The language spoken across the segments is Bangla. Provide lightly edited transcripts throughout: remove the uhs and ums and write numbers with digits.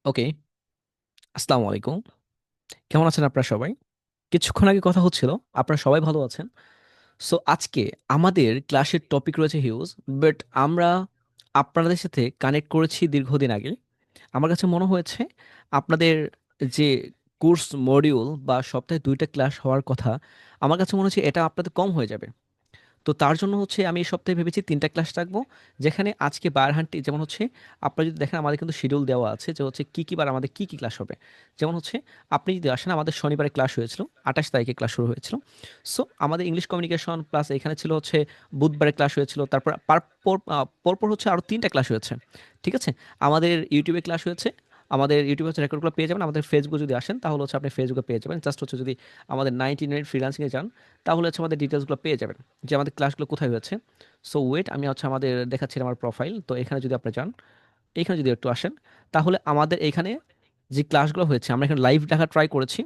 ওকে। আসসালামু আলাইকুম। কেমন আছেন আপনারা সবাই? কিছুক্ষণ আগে কথা হচ্ছিল, আপনারা সবাই ভালো আছেন। সো আজকে আমাদের ক্লাসের টপিক রয়েছে হিউজ, বাট আমরা আপনাদের সাথে কানেক্ট করেছি দীর্ঘদিন আগে। আমার কাছে মনে হয়েছে আপনাদের যে কোর্স মডিউল বা সপ্তাহে 2টা ক্লাস হওয়ার কথা, আমার কাছে মনে হচ্ছে এটা আপনাদের কম হয়ে যাবে। তো তার জন্য হচ্ছে আমি এই সপ্তাহে ভেবেছি 3টা ক্লাস রাখবো, যেখানে আজকে বার হান্টি যেমন হচ্ছে, আপনারা যদি দেখেন আমাদের কিন্তু শিডিউল দেওয়া আছে যে হচ্ছে কি কি বার আমাদের কি কি ক্লাস হবে। যেমন হচ্ছে আপনি যদি আসেন, আমাদের শনিবারে ক্লাস হয়েছিল, 28 তারিখে ক্লাস শুরু হয়েছিল। সো আমাদের ইংলিশ কমিউনিকেশন প্লাস এখানে ছিল হচ্ছে বুধবারে ক্লাস হয়েছিল, তারপর পরপর হচ্ছে আরও 3টা ক্লাস হয়েছে। ঠিক আছে। আমাদের ইউটিউবে ক্লাস হয়েছে, আমাদের ইউটিউবে হচ্ছে রেকর্ডগুলো পেয়ে যাবেন। আমাদের ফেসবুকে যদি আসেন তাহলে হচ্ছে আপনি ফেসবুকে পেয়ে যাবেন। জাস্ট হচ্ছে যদি আমাদের 90 মিনিট ফ্রিল্যান্সিংয়ে যান, তাহলে হচ্ছে আমাদের ডিটেলসগুলো পেয়ে যাবেন যে আমাদের ক্লাসগুলো কোথায় হয়েছে। সো ওয়েট, আমি হচ্ছে আমাদের দেখাচ্ছি আমার প্রোফাইল, তো এখানে যদি আপনি যান, এখানে যদি একটু আসেন, তাহলে আমাদের এখানে যে ক্লাসগুলো হয়েছে আমরা এখানে লাইভ দেখা ট্রাই করেছি।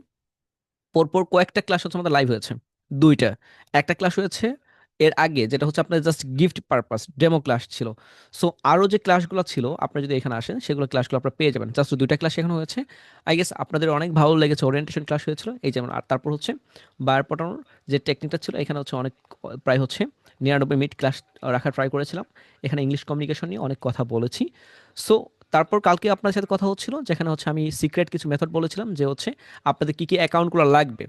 পরপর কয়েকটা ক্লাস হচ্ছে আমাদের লাইভ হয়েছে, 2টা। একটা ক্লাস হয়েছে এর আগে, যেটা হচ্ছে আপনার just gift purpose demo class ছিল। সো আরও যে ক্লাসগুলো ছিল আপনি যদি এখানে আসেন, সেগুলো ক্লাসগুলো আপনারা পেয়ে যাবেন। জাস্ট 2টা ক্লাস এখানে হয়েছে। আই গেস আপনাদের অনেক ভালো লেগেছে, ওরিয়েন্টেশন ক্লাস হয়েছিল এই যেমন। আর তারপর হচ্ছে বার পটানোর যে টেকনিকটা ছিল, এখানে হচ্ছে অনেক, প্রায় হচ্ছে 99 মিনিট ক্লাস রাখার ট্রাই করেছিলাম। এখানে ইংলিশ কমিউনিকেশন নিয়ে অনেক কথা বলেছি। সো তারপর কালকে আপনার সাথে কথা হচ্ছিল, যেখানে হচ্ছে আমি সিক্রেট কিছু মেথড বলেছিলাম যে হচ্ছে আপনাদের কি কি অ্যাকাউন্টগুলো লাগবে।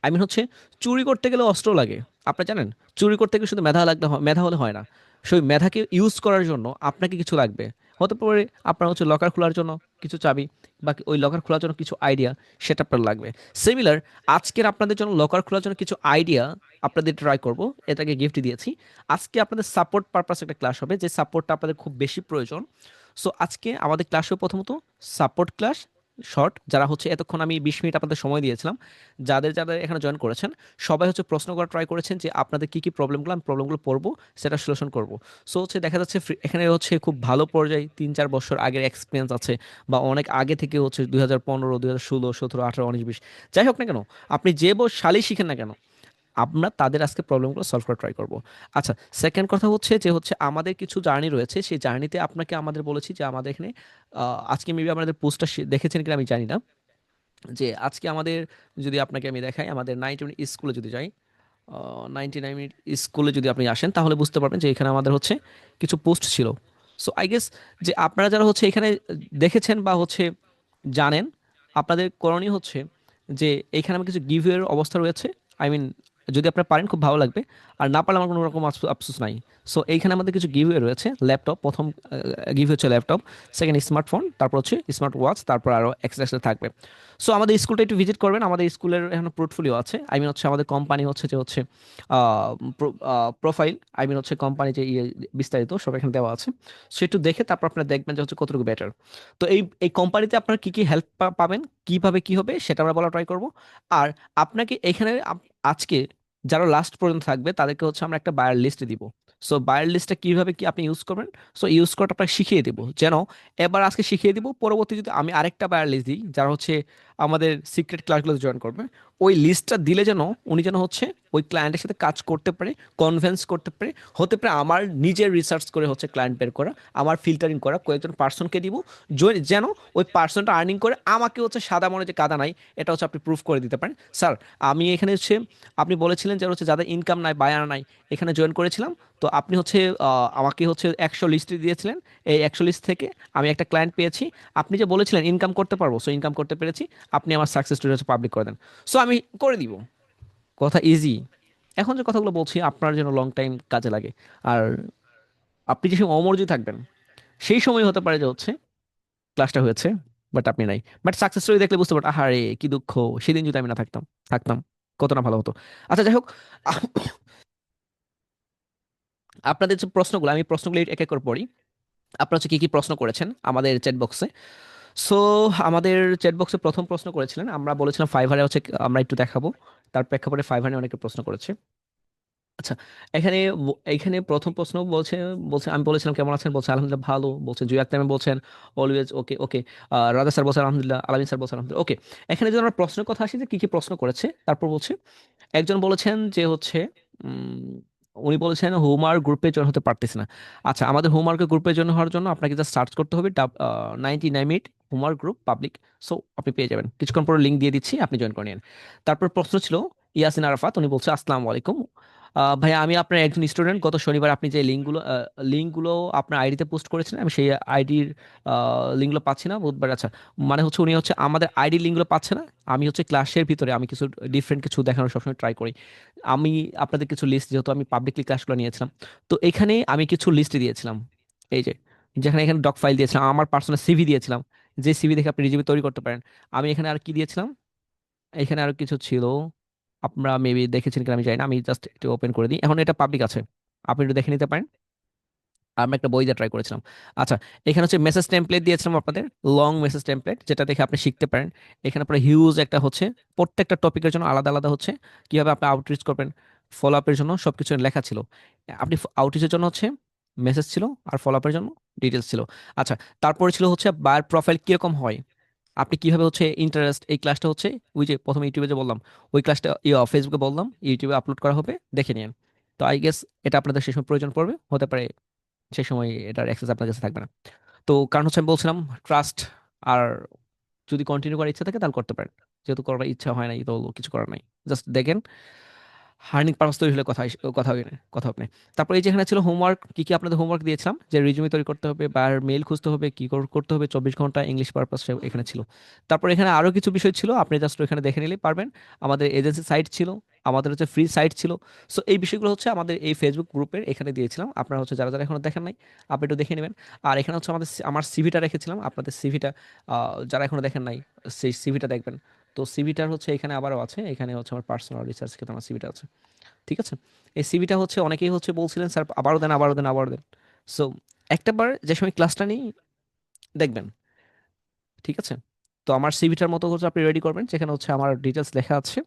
আই মিন হচ্ছে চুরি করতে গেলে অস্ত্র লাগে, আপনি জানেন। চুরি করতে গেলে শুধু মেধা লাগলে মেধা হলে হয় না। সেই মেধাকে ইউজ করার জন্য আপনাকে কিছু লাগবে। হতে পারে আপনার হচ্ছে লকার খোলার জন্য কিছু চাবি, বা ওই লকার খোলার জন্য কিছু আইডিয়া, সেটা আপনার লাগবে। সিমিলার, আজকের আপনাদের জন্য লকার খোলার জন্য কিছু আইডিয়া আপনাদের ট্রাই করব, এটাকে গিফট দিয়েছি। আজকে আপনাদের সাপোর্ট পারপাস একটা ক্লাস হবে, যে সাপোর্টটা আপনাদের খুব বেশি প্রয়োজন। সো আজকে আমাদের ক্লাস হবে প্রথমত সাপোর্ট ক্লাস, শর্ট, যারা হচ্ছে এতক্ষণ আমি 20 মিনিট আপনাদের সময় দিয়েছিলাম, যাদের যাদের এখানে জয়েন করেছেন, সবাই হচ্ছে প্রশ্ন করা ট্রাই করেছেন যে আপনাদের কি কি প্রবলেমগুলো, আমি প্রবলেমগুলো পড়বো, সেটা সলিউশন করব। সো হচ্ছে দেখা যাচ্ছে এখানে হচ্ছে খুব ভালো পর্যায়ে 3-4 বছর আগের এক্সপিরিয়েন্স আছে, বা অনেক আগে থেকে হচ্ছে 2015, 2016, 17, 18, 19, 20, যাই হোক না কেন, আপনি যে সালই শিখেন না কেন, আমরা তাদের আজকে প্রবলেমগুলো সলভ করা ট্রাই করব। আচ্ছা, সেকেন্ড কথা হচ্ছে যে হচ্ছে আমাদের কিছু জার্নি রয়েছে, সেই জার্নিতে আপনাকে আমাদের বলেছি যে আমাদের এখানে আজকে মেবি আমাদের পোস্টটা দেখেছেন কিনা আমি জানি না, যে আজকে আমাদের, যদি আপনাকে আমি দেখাই, আমাদের 90 মিনিট স্কুলে যদি যাই, 99 মিনিট স্কুলে যদি আপনি আসেন, তাহলে বুঝতে পারবেন যে এখানে আমাদের হচ্ছে কিছু পোস্ট ছিল। সো আই গেস যে আপনারা যারা হচ্ছে এখানে দেখেছেন বা হচ্ছে জানেন, আপনাদের করণীয় হচ্ছে যে এইখানে আমার কিছু গিভের অবস্থা রয়েছে। আই মিন, যদি আপনারা পারেন খুব ভালো লাগবে, আর না পারলে আমার কোনো রকম আফসোস নাই। সো এইখানে আমাদের কিছু গিভওয়ে রয়েছে। ল্যাপটপ প্রথম গিভ হচ্ছে ল্যাপটপ, সেকেন্ড স্মার্টফোন, তারপর হচ্ছে স্মার্ট ওয়াচ, তারপর আরও এক্সট্রা এক্সট্রা থাকবে। সো আমাদের স্কুলটা একটু ভিজিট করবেন, আমাদের স্কুলের এখন পোর্টফোলিও আছে, আই মিন হচ্ছে আমাদের কোম্পানি হচ্ছে যে হচ্ছে প্রোফাইল, আই মিন হচ্ছে কোম্পানি যে বিস্তারিত সব এখানে দেওয়া আছে। সো একটু দেখে তারপর আপনারা দেখবেন যে হচ্ছে কতটুকু বেটার। তো এই এই কোম্পানিতে আপনারা কি কি হেল্প পাবেন, কিভাবে কি হবে, সেটা আমরা বলা ট্রাই করব। আর আপনাকে এখানে আজকে যারা লাস্ট পর্যন্ত থাকবে তাদেরকে হচ্ছে আমরা একটা বায়ার লিস্ট দিব। সো বায়ার লিস্টটা কিভাবে কি আপনি ইউজ করবেন, সো ইউজ করাটা আপনাকে শিখিয়ে দেবো, যেন এবার আজকে শিখিয়ে দিব, পরবর্তী যদি আমি আরেকটা বায়ার লিস্ট দিই যারা হচ্ছে আমাদের সিক্রেট ক্লাসগুলোতে জয়েন করবে, ওই লিস্টটা দিলে যেন উনি যেন হচ্ছে ওই ক্লায়েন্টের সাথে কাজ করতে পারে, কনভিন্স করতে পারে। হতে পারে আমার নিজের রিসার্চ করে হচ্ছে ক্লায়েন্ট বের করা, আমার ফিল্টারিং করা কয়েকজন পার্সনকে দিব, যেন ওই পার্সনটা আর্নিং করে আমাকে হচ্ছে সাদা মনে যে কাদা নাই, এটা হচ্ছে আপনি প্রুফ করে দিতে পারেন। স্যার, আমি এখানে হচ্ছে, আপনি বলেছিলেন যে হচ্ছে যাদের ইনকাম নাই, বায়ার নাই, এখানে জয়েন করেছিলাম। তো আপনি হচ্ছে আমাকে হচ্ছে 100 লিস্ট দিয়েছিলেন, এই 100 লিস্ট থেকে আমি একটা ক্লায়েন্ট পেয়েছি। আপনি যে বলেছিলেন ইনকাম করতে পারবো, সো ইনকাম করতে পেরেছি। আপনি আমার সাকসেস স্টোরি হচ্ছে পাবলিক করে দেন। সো আমি করে দিব, কথা ইজি। এখন যে কথাগুলো বলছি আপনার জন্য লং টাইম কাজে লাগে। আর আপনি যে সময় অমরজি থাকবেন, সেই সময় হতে পারে যে হচ্ছে ক্লাসটা হয়েছে, বাট আপনি নাই। বাট সাকসেস স্টোরি দেখলে বুঝতে পারবেন, আহারে কি দুঃখ, সেদিন যদি আমি না থাকতাম, থাকতাম কত না ভালো হতো। আচ্ছা যাই হোক, আপনাদের যে প্রশ্নগুলো, আমি প্রশ্নগুলো এক এক করে পড়ি। আপনারা হচ্ছে কি কি প্রশ্ন করেছেন আমাদের চ্যাট বক্সে। সো আমাদের চ্যাট বক্সে প্রথম প্রশ্ন করেছিলেন, আমরা বলেছিলাম ফাইভারে হচ্ছে আমরা একটু দেখাবো, তার প্রেক্ষাপটে ফাইভারে অনেকে প্রশ্ন করেছে। আচ্ছা, এখানে এখানে প্রথম প্রশ্ন বলছে, বলছে আমি বলেছিলাম কেমন আছেন, বলছে আলহামদুলিল্লাহ ভালো, বলছে জুই আক্তার বলছেন অলওয়েজ ওকে ওকে। রাজা স্যার বলছেন আলহামদুলিল্লাহ, আলামিন স্যার বলছেন আলহামদুলিল্লাহ ওকে। এখানে যদি আমরা প্রশ্নের কথা আসি যে কি কি প্রশ্ন করেছে, তারপর বলছে একজন বলেছেন যে হচ্ছে উনি বলেছেন হোমওয়ার্ক গ্রুপে জয়েন হতে পারতেছে না। আচ্ছা, আমাদের হোমওয়ার্কের গ্রুপে জয়েন হওয়ার জন্য আপনাকে জাস্ট সার্চ করতে হবে 99 minute homework group public. So আপনি পেয়ে যাবেন, কিছুক্ষণ পরে লিঙ্ক দিয়ে দিচ্ছি, আপনি জয়েন করে নিন। তারপর প্রশ্ন ছিল ইয়াসিন আরাফাত, উনি বলছে আসসালামু আলাইকুম ভাইয়া, আমি আপনার একজন স্টুডেন্ট। গত শনিবার আপনি যে লিঙ্কগুলো আপনার আইডিতে পোস্ট করেছেন, আমি সেই আইডির লিঙ্কগুলো পাচ্ছি না বুধবার। আচ্ছা, মানে হচ্ছে উনি হচ্ছে আমাদের আইডি লিঙ্কগুলো পাচ্ছে না। আমি হচ্ছে ক্লাসের ভিতরে আমি কিছু ডিফারেন্ট কিছু দেখানোর সবসময় ট্রাই করি। আমি আপনাদের কিছু লিস্ট, যেহেতু আমি পাবলিকলি ক্লাসগুলো নিয়েছিলাম, তো এখানে আমি কিছু লিস্ট দিয়েছিলাম। এই যে, যেখানে এখানে ডক ফাইল দিয়েছিলাম, আমার পার্সোনাল সিভি দিয়েছিলাম, যে সিভি দেখে আপনি রিজিউমে তৈরি করতে পারেন। আমি এখানে আর কি দিয়েছিলাম, এখানে আরো কিছু ছিল, আপনারা মেবি দেখেছেন কিনা আমি জানি না। আমি জাস্ট একটু ওপেন করে দিই, এখন এটা পাবলিক আছে, আপনি একটু দেখে নিতে পারেন। আমরা একটা বই দিয়ে ট্রাই করেছিলাম। আচ্ছা, এখানে হচ্ছে মেসেজ টেমপ্লেট দিয়েছিলাম আপনাদের, লং মেসেজ টেমপ্লেট, যেটা দেখে আপনি শিখতে পারেন। এখানে পরে হিউজ একটা হচ্ছে প্রত্যেকটা টপিকের জন্য আলাদা আলাদা হচ্ছে কিভাবে আপনি আউটরিচ করবেন, ফলো আপের জন্য সবকিছু লেখা ছিল। আপনি আউটরিচের জন্য হচ্ছে মেসেজ ছিল, আর ফলো আপের জন্য ডিটেলস ছিল। আচ্ছা, তারপরে ছিল হচ্ছে বায়ার প্রোফাইল কিরকম হয়, আপনি কিভাবে হচ্ছে ইন্টারেস্ট, এই ক্লাসটা হচ্ছে ওই যে প্রথমে ইউটিউবে যে বললাম, ওই ক্লাসটা ফেসবুকে বললাম, ইউটিউবে আপলোড করা হবে, দেখে নিন। তো আই গেস এটা আপনাদের সেই সময় প্রয়োজন পড়বে, হতে পারে সেই সময় এটার অ্যাক্সেস আপনার কাছে থাকবে না। তো কারণ হচ্ছে আমি বলছিলাম ট্রাস্ট, আর যদি কন্টিনিউ করার ইচ্ছা থাকে তাহলে করতে পারেন, যেহেতু করার ইচ্ছা হয় নাই তো কিছু করার নাই, জাস্ট দেখেন। হার্নিং পারপাস তৈরি হলে কথা হবে না। তারপর এই যেখানে ছিল হোমওয়ার্ক, কি কি আপনাদের হোমওয়ার্ক দিয়েছিলাম, যে রিজুমি তৈরি করতে হবে বা মেইল খুঁজতে হবে, কি করতে হবে 24 ঘন্টা ইংলিশ পারপাস, এখানে ছিল। তারপর এখানে আরো কিছু বিষয় ছিল, আপনি জাস্ট এখানে দেখে নিলেই পারবেন। আমাদের এজেন্সি সাইট ছিল, আমাদের হচ্ছে ফ্রি সাইট ছিল। সো এই বিষয়গুলো হচ্ছে আমাদের এই ফেসবুক গ্রুপের এখানে দিয়েছিলাম, আপনারা হচ্ছে যারা যারা এখনো দেখেন নাই, আপনি একটু দেখে নেবেন। আর এখানে হচ্ছে আমার সিভিটা রেখেছিলাম, আপনাদের সিভিটা যারা এখনো দেখেন নাই সেই সিভিটা দেখবেন। তো সিভিটার হচ্ছে এখানে আবারও আছে, এখানে হচ্ছে আমার পার্সোনাল রিসার্চ ক্ষেত্রে আমার সিভিটা আছে। ঠিক আছে, এই সিভিটা হচ্ছে অনেকেই হচ্ছে বলছিলেন স্যার আবারও দেন, আবারও দেন, আবারও দেন। সো একটাবার যে সময় ক্লাসটা নিই দেখবেন। ঠিক আছে, তো আমার সিভিটার মতো হচ্ছে আপনি রেডি করবেন, যেখানে হচ্ছে আমার ডিটেলস লেখা আছে।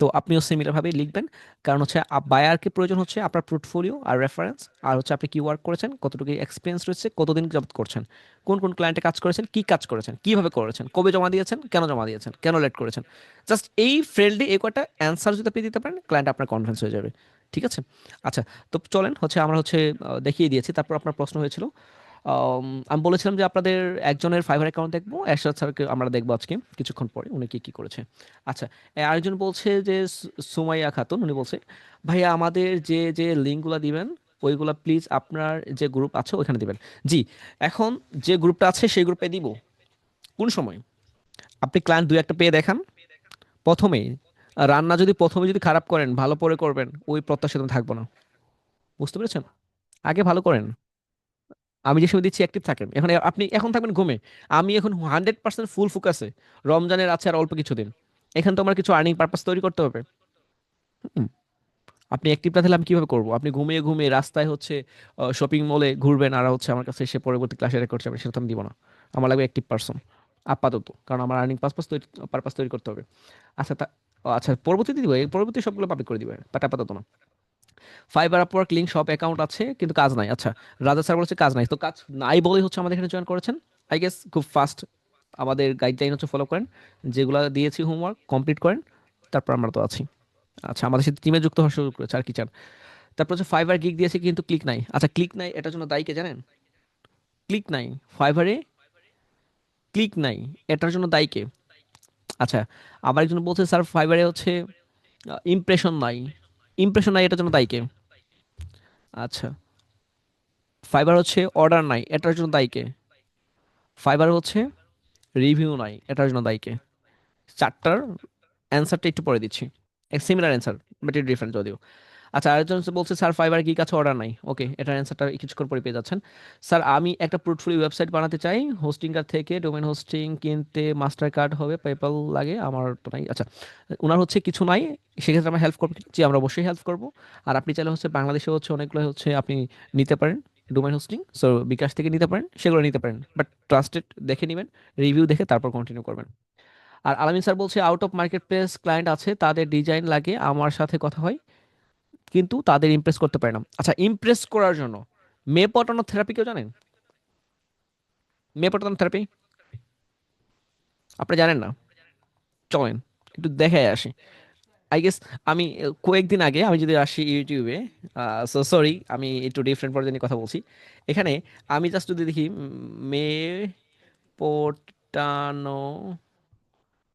তো আপনিও সিমিলার ভাবেই লিখবেন। কারণ হচ্ছে বায়ারকে প্রয়োজন হচ্ছে আপনার পোর্টফোলিও আর রেফারেন্স, আর হচ্ছে আপনি কি ওয়ার্ক করেছেন, কতটুকু এক্সপিরিয়েন্স রয়েছে, কতদিন যাবত করছেন, কোন কোন ক্লায়েন্টে কাজ করেছেন, কি কাজ করেছেন, কিভাবে করেছেন, কবে জমা দিয়েছেন, কেন জমা দিয়েছেন, কেন লেট করেছেন। জাস্ট এই ফ্রেন্ডলি এই কয়টা অ্যান্সার যদি আপনি দিতে পারেন, ক্লায়েন্ট আপনার কনফিডেন্স হয়ে যাবে। ঠিক আছে। আচ্ছা, তো চলেন হচ্ছে আমরা হচ্ছে দেখিয়ে দিয়েছি। তারপর আপনার প্রশ্ন হয়েছিল, আমি বলেছিলাম যে আপনাদের একজনের ফাইবার অ্যাকাউন্ট দেখবো, এরশাদ স্যারকে আমরা দেখবো আজকে কিছুক্ষণ পরে, উনি কি কি করেছে। আচ্ছা, আরেকজন বলছে যে সুমাইয়া খাতুন, উনি বলছে ভাইয়া আমাদের যে যে লিঙ্কগুলো দিবেন ওইগুলা প্লিজ আপনার যে গ্রুপ আছে ওইখানে দিবেন। জি, এখন যে গ্রুপটা আছে সেই গ্রুপে দিব। কোন সময় আপনি ক্লায়েন্ট দুই একটা পেয়ে দেখান প্রথমেই। রান্না যদি প্রথমে যদি খারাপ করেন, ভালো পরে করবেন, ওই প্রত্যাশা তো থাকবো না। বুঝতে পেরেছেন, আগে ভালো করেন। আমি যে সময় দিচ্ছি অ্যাক্টিভ থাকেন, এখন আপনি এখন থাকবেন ঘুমে, আমি এখন 100% ফুল ফোকাসে। রমজানের আছে আর অল্প কিছুদিন, এখান তো আমার কিছু আর্নিং পারপাস তৈরি করতে হবে। হুম, আপনি অ্যাক্টিভ না থাকলে আমি কিভাবে করবো? আপনি ঘুমিয়ে ঘুমিয়ে রাস্তায় হচ্ছে শপিং মলে ঘুরবেন, আর হচ্ছে আমার কাছে এসে পরবর্তী ক্লাসে রেকর্ড যাবে, সেটা তো আমি দিব না। আমার লাগবে অ্যাক্টিভ পারসন আপাতত, কারণ আমার আর্নিং পারপাস তৈরি করতে হবে। আচ্ছা আচ্ছা, পরবর্তীতে দিব, এই পরবর্তী সবগুলো পাবলিক করে দিবে, বাট আপাতত না। ফাইবার আপওয়ার্ক লিঙ্ক সব অ্যাকাউন্ট আছে কিন্তু কাজ নাই। আচ্ছা, রাজা স্যার বলেছে কাজ নাই, তো কাজ নাই বলেই হচ্ছে আমাদের এখানে জয়েন করেছেন। আই গেস খুব ফাস্ট আমাদের গাইডলাইন হচ্ছে ফলো করেন, যেগুলো দিয়েছি হোমওয়ার্ক কমপ্লিট করেন, তারপর আমরা তো আছি। আচ্ছা, আমাদের সাথে টিমে যুক্ত হওয়া শুরু করেছে, আর কি চান। তারপর হচ্ছে ফাইবার গিগ দিয়েছে কিন্তু ক্লিক নাই। আচ্ছা, ক্লিক নাই এটার জন্য দায়ী কে জানেন? ক্লিক নাই ফাইবারে, ক্লিক নাই এটার জন্য দায়ী কে? আচ্ছা, আবার একজন বলছে স্যার ফাইবারে হচ্ছে ইমপ্রেশন নাই, ইমপ্রেশন নাই এটার জন্য দায়ী কে? আচ্ছা, ফাইবার হচ্ছে অর্ডার নাই এটার জন্য দায়ী কে? ফাইবার হচ্ছে রিভিউ নাই এটার জন্য দায়ী কে? চারটার অ্যান্সারটা একটু পরে দিচ্ছি, সিমিলার অ্যান্সার বাট একটু ডিফারেন্ট যদিও। আচ্ছা, আরেকজন বলছে স্যার ফাইবার কি কাছে অর্ডার নাই। ওকে, এটার অ্যান্সারটা কিছুক্ষণ পরে পেয়ে যাচ্ছেন। স্যার আমি একটা পোর্টফোলিও ওয়েবসাইট বানাতে চাই, হোস্টিং কার্ড থেকে ডোমেন হোস্টিং কিনতে মাস্টার কার্ড হবে, পেপাল লাগে, আমার তো নাই। আচ্ছা, ওনার হচ্ছে কিছু নাই, সেক্ষেত্রে আমরা হেল্প করবো কি? জি, আমরা অবশ্যই হেল্প করবো। আর আপনি চাইলে হচ্ছে বাংলাদেশে হচ্ছে অনেকগুলো হচ্ছে আপনি নিতে পারেন ডোমেন হোস্টিং, সো বিকাশ থেকে নিতে পারেন, সেগুলো নিতে পারেন, বাট ট্রাস্টেড দেখে নেবেন, রিভিউ দেখে তারপর কন্টিনিউ করবেন। আর আলামিন স্যার বলছে out of market place client আছে, তাদের ডিজাইন লাগে, আমার সাথে কথা হয় কিন্তু তাদের ইমপ্রেস করতে পারে না। আচ্ছা, ইমপ্রেস করার জন্য মেয়ে পটানো থেরাপি কেউ জানেন? মেয়ে পটানো থেরাপি আপনি জানেন না? চলেন একটু দেখে আসি। আই গেস আমি কয়েকদিন আগে আমি যদি আসি ইউটিউবে, সো সরি আমি একটু ডিফারেন্ট পর্যায়ে নিয়ে কথা বলছি এখানে। আমি জাস্ট যদি দেখি মেয়ে পোটানো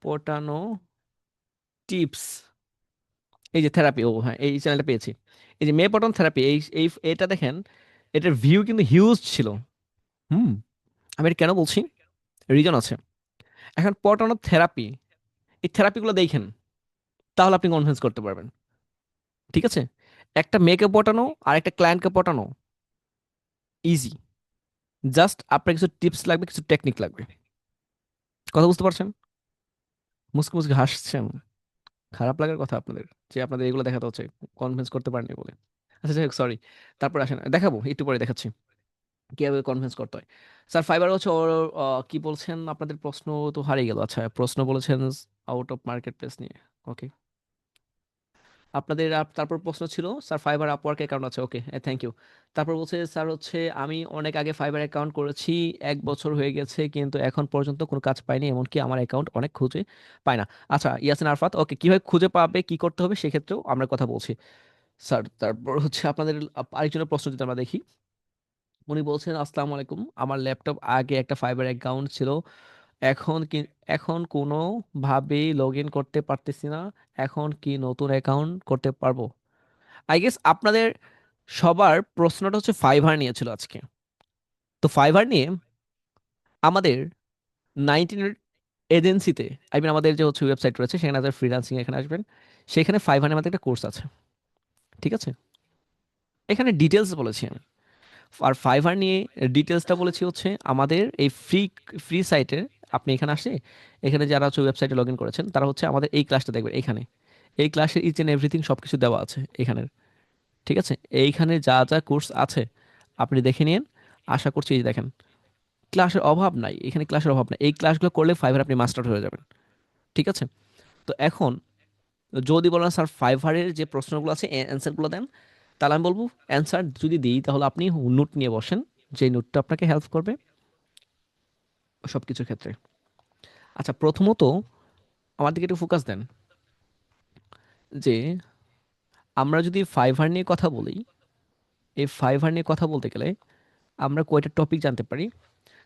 পোটানো টিপস, এই যে থেরাপি, ও হ্যাঁ এই চ্যানেলটা পেয়েছি। এই যে মেয়ে পটন থেরাপি, এই এটা দেখেন, এটার ভিউ কিন্তু হিউজ ছিল। হুম। আমি এটা কেন বলছি, রিজন আছে। এখন পটানো থেরাপি, এই থেরাপিগুলো দেখেন, তাহলে আপনি কনভিন্স করতে পারবেন। ঠিক আছে, একটা মেয়েকে পটানো আর একটা ক্লায়েন্টকে পটানো ইজি। জাস্ট আপনার কিছু টিপস লাগবে, কিছু টেকনিক লাগবে। কথা বুঝতে পারছেন? মুসকে মুসকে হাসছেন। খারাপ লাগার কথা আপনাদের, যে আপনাদের এগুলো দেখাতে হচ্ছে, কনভিন্স করতে পারেননি বলে। আচ্ছা যাই হোক, সরি। তারপর আসেন, দেখাবো একটু পরে, দেখাচ্ছি কিভাবে কনভিন্স করতে হয়। স্যার ফাইবার হচ্ছে ওর, কি বলছেন, আপনাদের প্রশ্ন তো হারিয়ে গেল। আচ্ছা প্রশ্ন বলেছেন আউট অফ মার্কেট প্লেস নিয়ে। ওকে, আপনাদের তারপর প্রশ্ন ছিল স্যার ফাইবার আপওয়ার্ক অ্যাকাউন্ট আছে, ওকে থ্যাংক ইউ। তারপর বলছে স্যার হচ্ছে আমি অনেক আগে ফাইবার অ্যাকাউন্ট করেছি, 1 বছর হয়ে গেছে কিন্তু এখন পর্যন্ত কোনো কাজ পাইনি, এমনকি আমার অ্যাকাউন্ট অনেক খুঁজে পায় না। আচ্ছা ইয়াসিন আরফাত, ওকে কিভাবে খুঁজে পাবে, কি করতে হবে সেক্ষেত্রেও আমরা কথা বলছি। স্যার তারপর হচ্ছে আপনাদের আরেকজনের প্রশ্ন যদি আমরা দেখি, উনি বলছেন আসসালামু আলাইকুম, আমার ল্যাপটপ আগে একটা ফাইবার অ্যাকাউন্ট ছিল, এখন কি, এখন কোনোভাবেই লগ ইন করতে পারতেছি না, এখন কি নতুন অ্যাকাউন্ট করতে পারবো? আই গেস আপনাদের সবার প্রশ্নটা হচ্ছে ফাইভার নিয়ে ছিল আজকে। তো ফাইভার নিয়ে আমাদের 19 এজেন্সিতে, আই মিন আমাদের যে হচ্ছে ওয়েবসাইট রয়েছে, সেখানে আমাদের ফ্রিল্যান্সিং এখানে আসবেন, সেখানে ফাইভার আমাদের একটা কোর্স আছে। ঠিক আছে, এখানে ডিটেলস বলেছি আমি। আর ফাইভার নিয়ে ডিটেলসটা বলেছি হচ্ছে আমাদের এই ফ্রি ফ্রি সাইটের। আপনি এখানে আসে, এখানে যারা হচ্ছে ওয়েবসাইটে লগ ইন করেছেন তারা হচ্ছে আমাদের এই ক্লাসটা দেখবেন এখানে। এই ক্লাসের ইচ এন্ড এভরিথিং সব কিছু দেওয়া আছে এখানের। ঠিক আছে, এইখানে যা যা কোর্স আছে আপনি দেখে নিন। আশা করছি এই যে দেখেন, ক্লাসের অভাব নাই এখানে, ক্লাসের অভাব নাই, এই ক্লাসগুলো করলে ফাইবার আপনি মাস্টার হয়ে যাবেন। ঠিক আছে, তো এখন যদি বলেন স্যার ফাইভারের যে প্রশ্নগুলো আছে অ্যান্সারগুলো দেন, তাহলে আমি বলবো অ্যান্সার যদি দিই তাহলে আপনি নোট নিয়ে বসেন, যে নোটটা আপনাকে হেল্প করবে সব কিছুর ক্ষেত্রে। আচ্ছা প্রথমত আমার দিকে একটু ফোকাস দেন, যে আমরা যদি ফাইভার নিয়ে কথা বলি, এই ফাইভার নিয়ে কথা বলতে গেলে আমরা কয়টা টপিক জানতে পারি।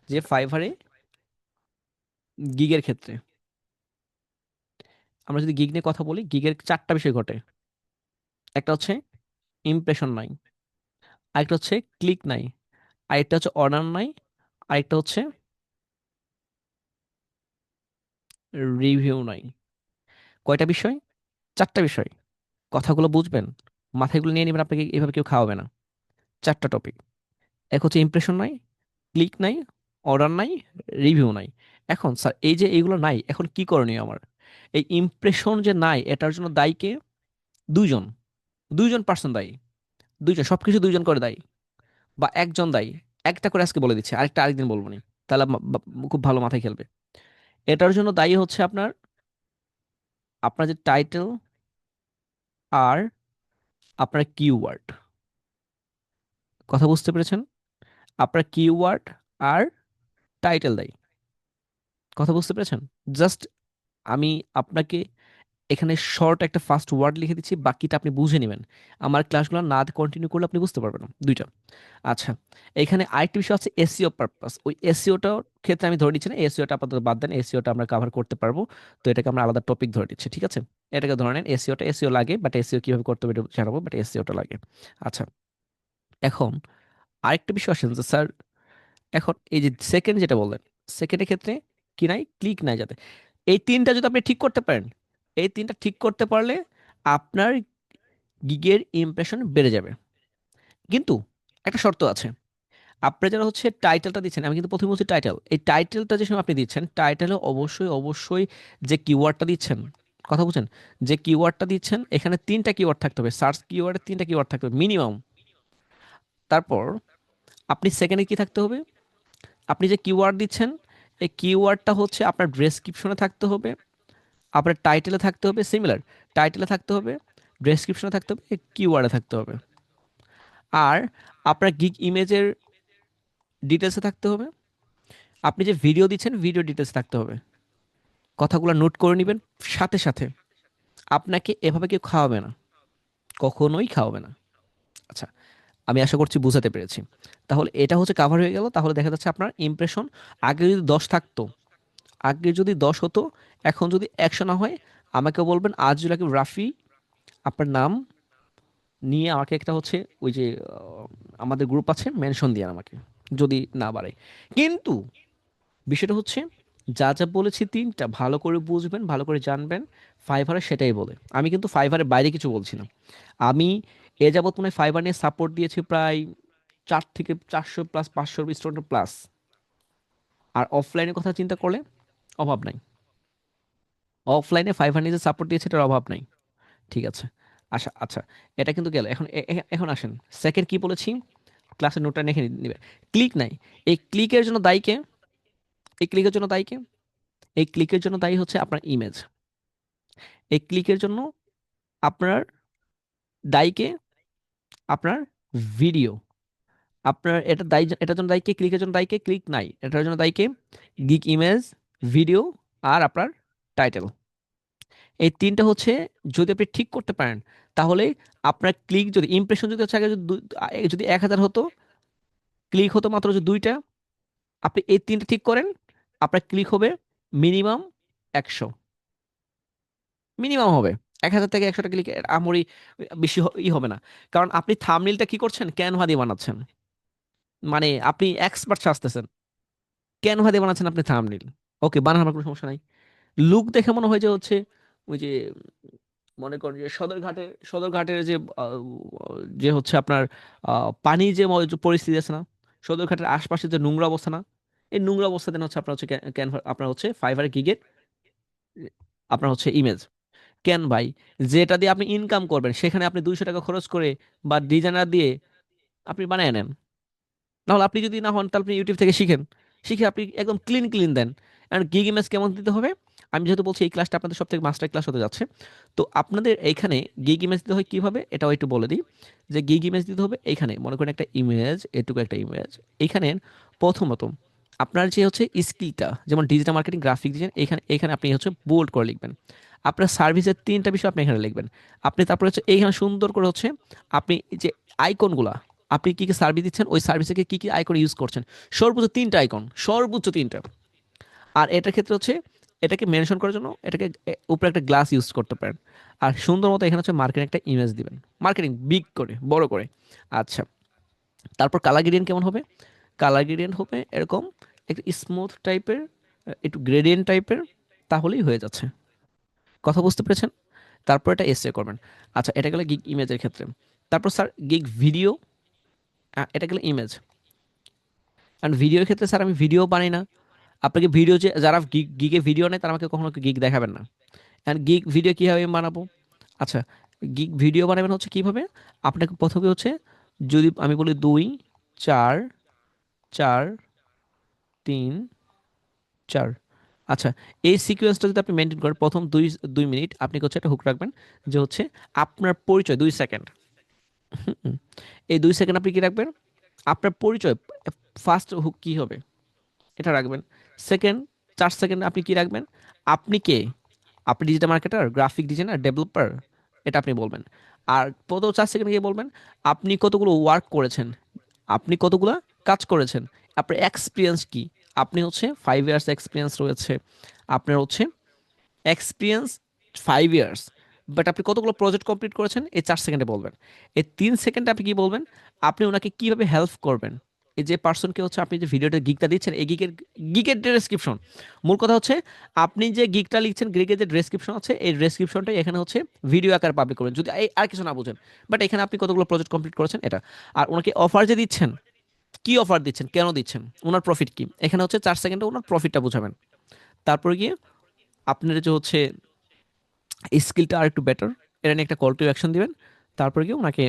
যে ফাইভারে গিগের ক্ষেত্রে, আমরা যদি গিগ নিয়ে কথা বলি, গিগের 4টা বিষয় ঘটে। একটা হচ্ছে ইমপ্রেশন নাই, আরেকটা হচ্ছে ক্লিক নাই, আরেকটা হচ্ছে অর্ডার নাই, আরেকটা হচ্ছে রিভিউ নাই। কয়টা বিষয়? 4টা বিষয়। কথাগুলো বুঝবেন, মাথায়গুলো নিয়ে নেবেন, আপনাকে এভাবে কেউ খাওয়াবে না। 4টা টপিক, এক হচ্ছে ইমপ্রেশন নাই, ক্লিক নাই, অর্ডার নাই, রিভিউ নাই। এখন স্যার এই যে এইগুলো নাই, এখন কি করণীয় আমার? এই ইমপ্রেশন যে নাই এটার জন্য দায়ী কে? দুইজন, দুইজন পার্সন দায়ী। দুইজন, সবকিছু দুইজন করে দায়ী, বা একজন দায়ী। একটা করে আজকে বলে দিচ্ছে, আরেকটা আরেকদিন বলবো নি, তাহলে খুব ভালো মাথায় খেলবে। এটার জন্য দায়ী হচ্ছে আপনার, আপনার যে টাইটেল আর আপনার কিওয়ার্ড। কথা বুঝতে পেরেছেন? আপনার কিওয়ার্ড আর টাইটেল দেয়। কথা বুঝতে পেরেছেন? জাস্ট আমি আপনাকে এখানে শর্ট একটা ফার্স্ট ওয়ার্ড লিখে দিচ্ছি, বাকিটা আপনি বুঝে নেবেন। আমার ক্লাসগুলো না কন্টিনিউ করলে আপনি বুঝতে পারবেন না দুইটা। আচ্ছা, এখানে আরেকটি বিষয় আছে এসইও পারপাস। ওই এসইওটার ক্ষেত্রে আমি ধরে নিচ্ছি না, এসইওটা আপাতত বাদ দেন, এসইওটা আমরা কভার করতে পারবো। তো এটাকে আমরা আলাদা টপিক ধরে নিচ্ছি, ঠিক আছে? এটাকে ধরে নেন, এসইওটা, এসইও লাগে, বাট এসইও কিভাবে করতে হবে এটা জানাবো, বাট এসইওটা লাগে। আচ্ছা, এখন আরেকটা বিষয় আসেন যে স্যার, এখন এই যে সেকেন্ড যেটা বললেন, সেকেন্ডের ক্ষেত্রে কি নাই, ক্লিক নাই যাতে, এই তিনটা যদি আপনি ঠিক করতে পারেন, এই তিনটা ঠিক করতে পারলে আপনার গিগের ইমপ্রেশন বেড়ে যাবে। কিন্তু একটা শর্ত আছে, আপনি যারা হচ্ছে টাইটেলটা দিচ্ছেন, আমি কিন্তু প্রথমে বলছি টাইটেল, এই টাইটেলটা যে সময় আপনি দিচ্ছেন, টাইটেলে অবশ্যই অবশ্যই যে কিওয়ার্ডটা দিচ্ছেন, কথা বুঝছেন, যে কিওয়ার্ডটা দিচ্ছেন এখানে 3টা কিওয়ার্ড থাকতে হবে, সার্চ কিওয়ার্ডে 3টা কিওয়ার্ড থাকতে হবে মিনিমাম। তারপর আপনি সেকেন্ডে কি থাকতে হবে, আপনি যে কিওয়ার্ড দিচ্ছেন এই কিওয়ার্ডটা হচ্ছে আপনার ডেসক্রিপশনে থাকতে হবে, আপনার টাইটেলে থাকতে হবে সিমিলার, টাইটেলে থাকতে হবে, ডেসক্রিপশনে থাকতে হবে, কিওয়ার্ডে থাকতে হবে। আর আপনার গিগ ইমেজের ডিটেলসে থাকতে হবে, আপনি যে ভিডিও দিচ্ছেন ভিডিও ডিটেলস থাকতে হবে। কথাগুলো নোট করে নেবেন সাথে সাথে। আপনাকে এভাবে কেউ খাওয়াবে না, কখনোই খাওয়াবে না। আচ্ছা, আমি আশা করছি বুঝাতে পেরেছি। তাহলে এটা হচ্ছে কাভার হয়ে গেল। তাহলে দেখা যাচ্ছে আপনার ইমপ্রেশন আগে যদি 10 থাকতো, আগে যদি 10 হতো, এখন যদি 100 না হয়, আমাকে বলবেন আজিজুল আকিব রাফি, আপনার নাম নিয়ে আমাকে একটা হচ্ছে ওই যে আমাদের গ্রুপ আছে মেনশন দিয়ে আমাকে, যদি না বাড়ে। কিন্তু বিষয়টা হচ্ছে যা যা বলেছি তিনটা ভালো করে বুঝবেন, ভালো করে জানবেন। ফাইভারে সেটাই বলে, আমি কিন্তু ফাইভারের বাইরে কিছু বলছি না। আমি এ যাবত মনে হয় ফাইবার নিয়ে সাপোর্ট দিয়েছি প্রায় 4 থেকে 400 প্লাস, 500 স্টুডেন্ট প্লাস। আর অফলাইনের কথা চিন্তা করলে অভাব নাই। অফলাইনে ফাইবার নিয়ে যে সাপোর্ট দিয়েছে এটার অভাব নাই। ঠিক আছে। আচ্ছা আচ্ছা, এটা কিন্তু গেল। এখন এখন আসেন, সেকেন্ড কি বলেছি, ক্লাসের নোটটা লিখে নিবে। ক্লিক নাই, এই ক্লিকের জন্য দায়ী কে? এই ক্লিকের জন্য দায়ী কে? এই ক্লিকের জন্য দায়ী হচ্ছে আপনার ইমেজ। এই ক্লিকের জন্য আপনার দায়ী কে? আপনার ভিডিও। আপনার এটা দায়ী, এটার জন্য দায়ী কে? ক্লিকের জন্য দায়ী কে? ক্লিক নাই, এটার জন্য দায়ী কে? গিগ ইমেজ, ভিডিও, আর আপনার টাইটেল। এই তিনটা হচ্ছে, যদি আপনি ঠিক করতে পারেন, তাহলে আপনার ক্লিক যদি ইমপ্রেশন যদি হচ্ছে আগে যদি যদি 1000 হতো, ক্লিক হতো মাত্র যে 2টা, আপনি এই তিনটা ঠিক করেন, আপনার ক্লিক হবে মিনিমাম 100। মিনিমাম হবে 1000 থেকে 100টা ক্লিক, আমরি বেশি হবে না। কারণ আপনি থাম্বনেইলটা কি করছেন, ক্যানভা দিয়ে বানাচ্ছেন। মানে আপনি এক্সপার্ট সাজতেছেন, ক্যানভা দিয়ে বানাচ্ছেন আপনি থাম্বনেইল। ওকে, বানান, আমার কোনো সমস্যা নাই। লুক দেখে মনে হয় যে হচ্ছে ওই যে মনে করেন যে সদরঘাটের যে যে হচ্ছে আপনার পানি যে যে পরিস্থিতি আছে না, সদরঘাটের আশপাশে যে নোংরা অবস্থা না, এই নোংরা অবস্থা দেন হচ্ছে আপনার হচ্ছে ক্যানভা, আপনার হচ্ছে ফাইবারে গিগের আপনার হচ্ছে ইমেজ। কেন ভাই, যেটা দিয়ে আপনি ইনকাম করবেন সেখানে আপনি 200 টাকা খরচ করে বা ডিজাইনার দিয়ে আপনি বানায় নেন। নাহলে আপনি যদি না হন তাহলে আপনি ইউটিউব থেকে শিখেন, শিখে আপনি একদম ক্লিন ক্লিন দেন। অ্যান্ড গিগ ইমেজ কেমন দিতে হবে, আমি যেহেতু বলছি এই ক্লাসটা আপনাদের সব থেকে মাস্টার ক্লাস হতে যাচ্ছে, তো আপনাদের এইখানে গিগ ইমেজ দিতে হয় কিভাবে এটাও একটু বলে দিই। যে গিগ ইমেজ দিতে হবে এইখানে, মনে করেন একটা ইমেজ, এটুকু একটা ইমেজ। এইখানে প্রথমত আপনার যে হচ্ছে স্কিলটা, যেমন ডিজিটাল মার্কেটিং, গ্রাফিক ডিজাইন, এখানে এখানে আপনি হচ্ছে বোল্ড করে লিখবেন। আপনার সার্ভিসের তিনটা বিষয় আপনি এখানে লিখবেন। আপনি তারপরে হচ্ছে এইখানে সুন্দর করে হচ্ছে আপনি যে আইকনগুলা, আপনি কি কি সার্ভিস দিচ্ছেন, ওই সার্ভিসে কি কি আইকন ইউজ করছেন, সর্বোচ্চ 3টা আইকন, সর্বোচ্চ 3টা। আর এটার ক্ষেত্রে হচ্ছে এটাকে মেনশন করার জন্য এটাকে উপরে একটা গ্লাস ইউজ করতে পারেন। আর সুন্দর মতো এখানে হচ্ছে মার্কেটিং একটা ইমেজ দিবেন, মার্কেটিং বিগ করে, বড় করে। আচ্ছা, তারপর কালার গ্রেডিয়েন্ট কেমন হবে? কালার গ্রেডিয়েন্ট হবে এরকম একটু স্মুথ টাইপের, একটু গ্রেডিয়েন্ট টাইপের, তাহলেই হয়ে যাচ্ছে। কথা বুঝতে পেরেছেন? তারপর এটা এসে করবেন। আচ্ছা, এটা গেলে গিগ ইমেজের ক্ষেত্রে। তারপর স্যার গিগ ভিডিও, এটা গেলে ইমেজ। কারণ ভিডিওর ক্ষেত্রে স্যার আমি ভিডিও বানাই না। আপনাকে ভিডিও, যে যারা গিগে ভিডিও নেয় তারা আমাকে কখনো গিগ দেখাবেন না। অ্যান্ড গিগ ভিডিও কীভাবে আমি বানাবো? আচ্ছা, গিগ ভিডিও বানাবেন হচ্ছে কীভাবে, আপনাকে প্রথমে হচ্ছে, যদি আমি বলি 2 4 4 3 4, আচ্ছা, এই সিকোয়েন্সটা যদি আপনি মেনটেন করেন, প্রথম 2 মিনিট আপনি হচ্ছে একটা হুক রাখবেন, যে হচ্ছে আপনার পরিচয় 2 সেকেন্ড। এই 2 সেকেন্ড আপনি কি রাখবেন? আপনার পরিচয়, ফার্স্ট হুক কি হবে এটা রাখবেন। সেকেন্ড 4 সেকেন্ড আপনি কি রাখবেন? আপনি কে? আপনি digital marketer, graphic designer, developer, এটা আপনি বলবেন। আর প্রথম 4 সেকেন্ড গিয়ে বলবেন আপনি কতগুলো ওয়ার্ক করেছেন, আপনি কতগুলো কাজ করেছেন, আপনার এক্সপিরিয়েন্স কি। আপনি হচ্ছে 5 ইয়ার্স এক্সপিরিয়েন্স রয়েছে, আপনার হচ্ছে এক্সপিরিয়েন্স 5 ইয়ার্স, বাট আপনি কতগুলো প্রজেক্ট কমপ্লিট করেছেন, এই 4 সেকেন্ডে বলবেন। এই 3 সেকেন্ডে আপনি কি বলবেন? আপনি ওনাকে কিভাবে হেল্প করবেন। এই যে পার্সনকে হচ্ছে আপনি যে ভিডিওটা গিগটা দিচ্ছেন, এই গিগের গিগের ডেসক্রিপশন, মূল কথা হচ্ছে আপনি যে গিগটা লিখছেন, গিগের যে ডেসক্রিপশন আছে, এই ডেসক্রিপশনটাই এখানে হচ্ছে ভিডিও আকারে পাবলিক করবেন, যদি আর কিছু না বুঝেন। বাট এখানে আপনি কতগুলো প্রজেক্ট কমপ্লিট করেছেন এটা। আর ওনাকে অফার যে দিচ্ছেন, কি অফার দিচ্ছেন, কেন দিচ্ছেন, ওনার প্রফিট কি, এখানে হচ্ছে 4 সেকেন্ডে ওনার প্রফিটটা বুঝাবেন। তারপরে গিয়ে আপনার যে হচ্ছে স্কিলটা আর একটু বেটার, এটা নিয়ে একটা কল টু অ্যাকশন দিবেন। তারপরে গিয়ে ওনাকে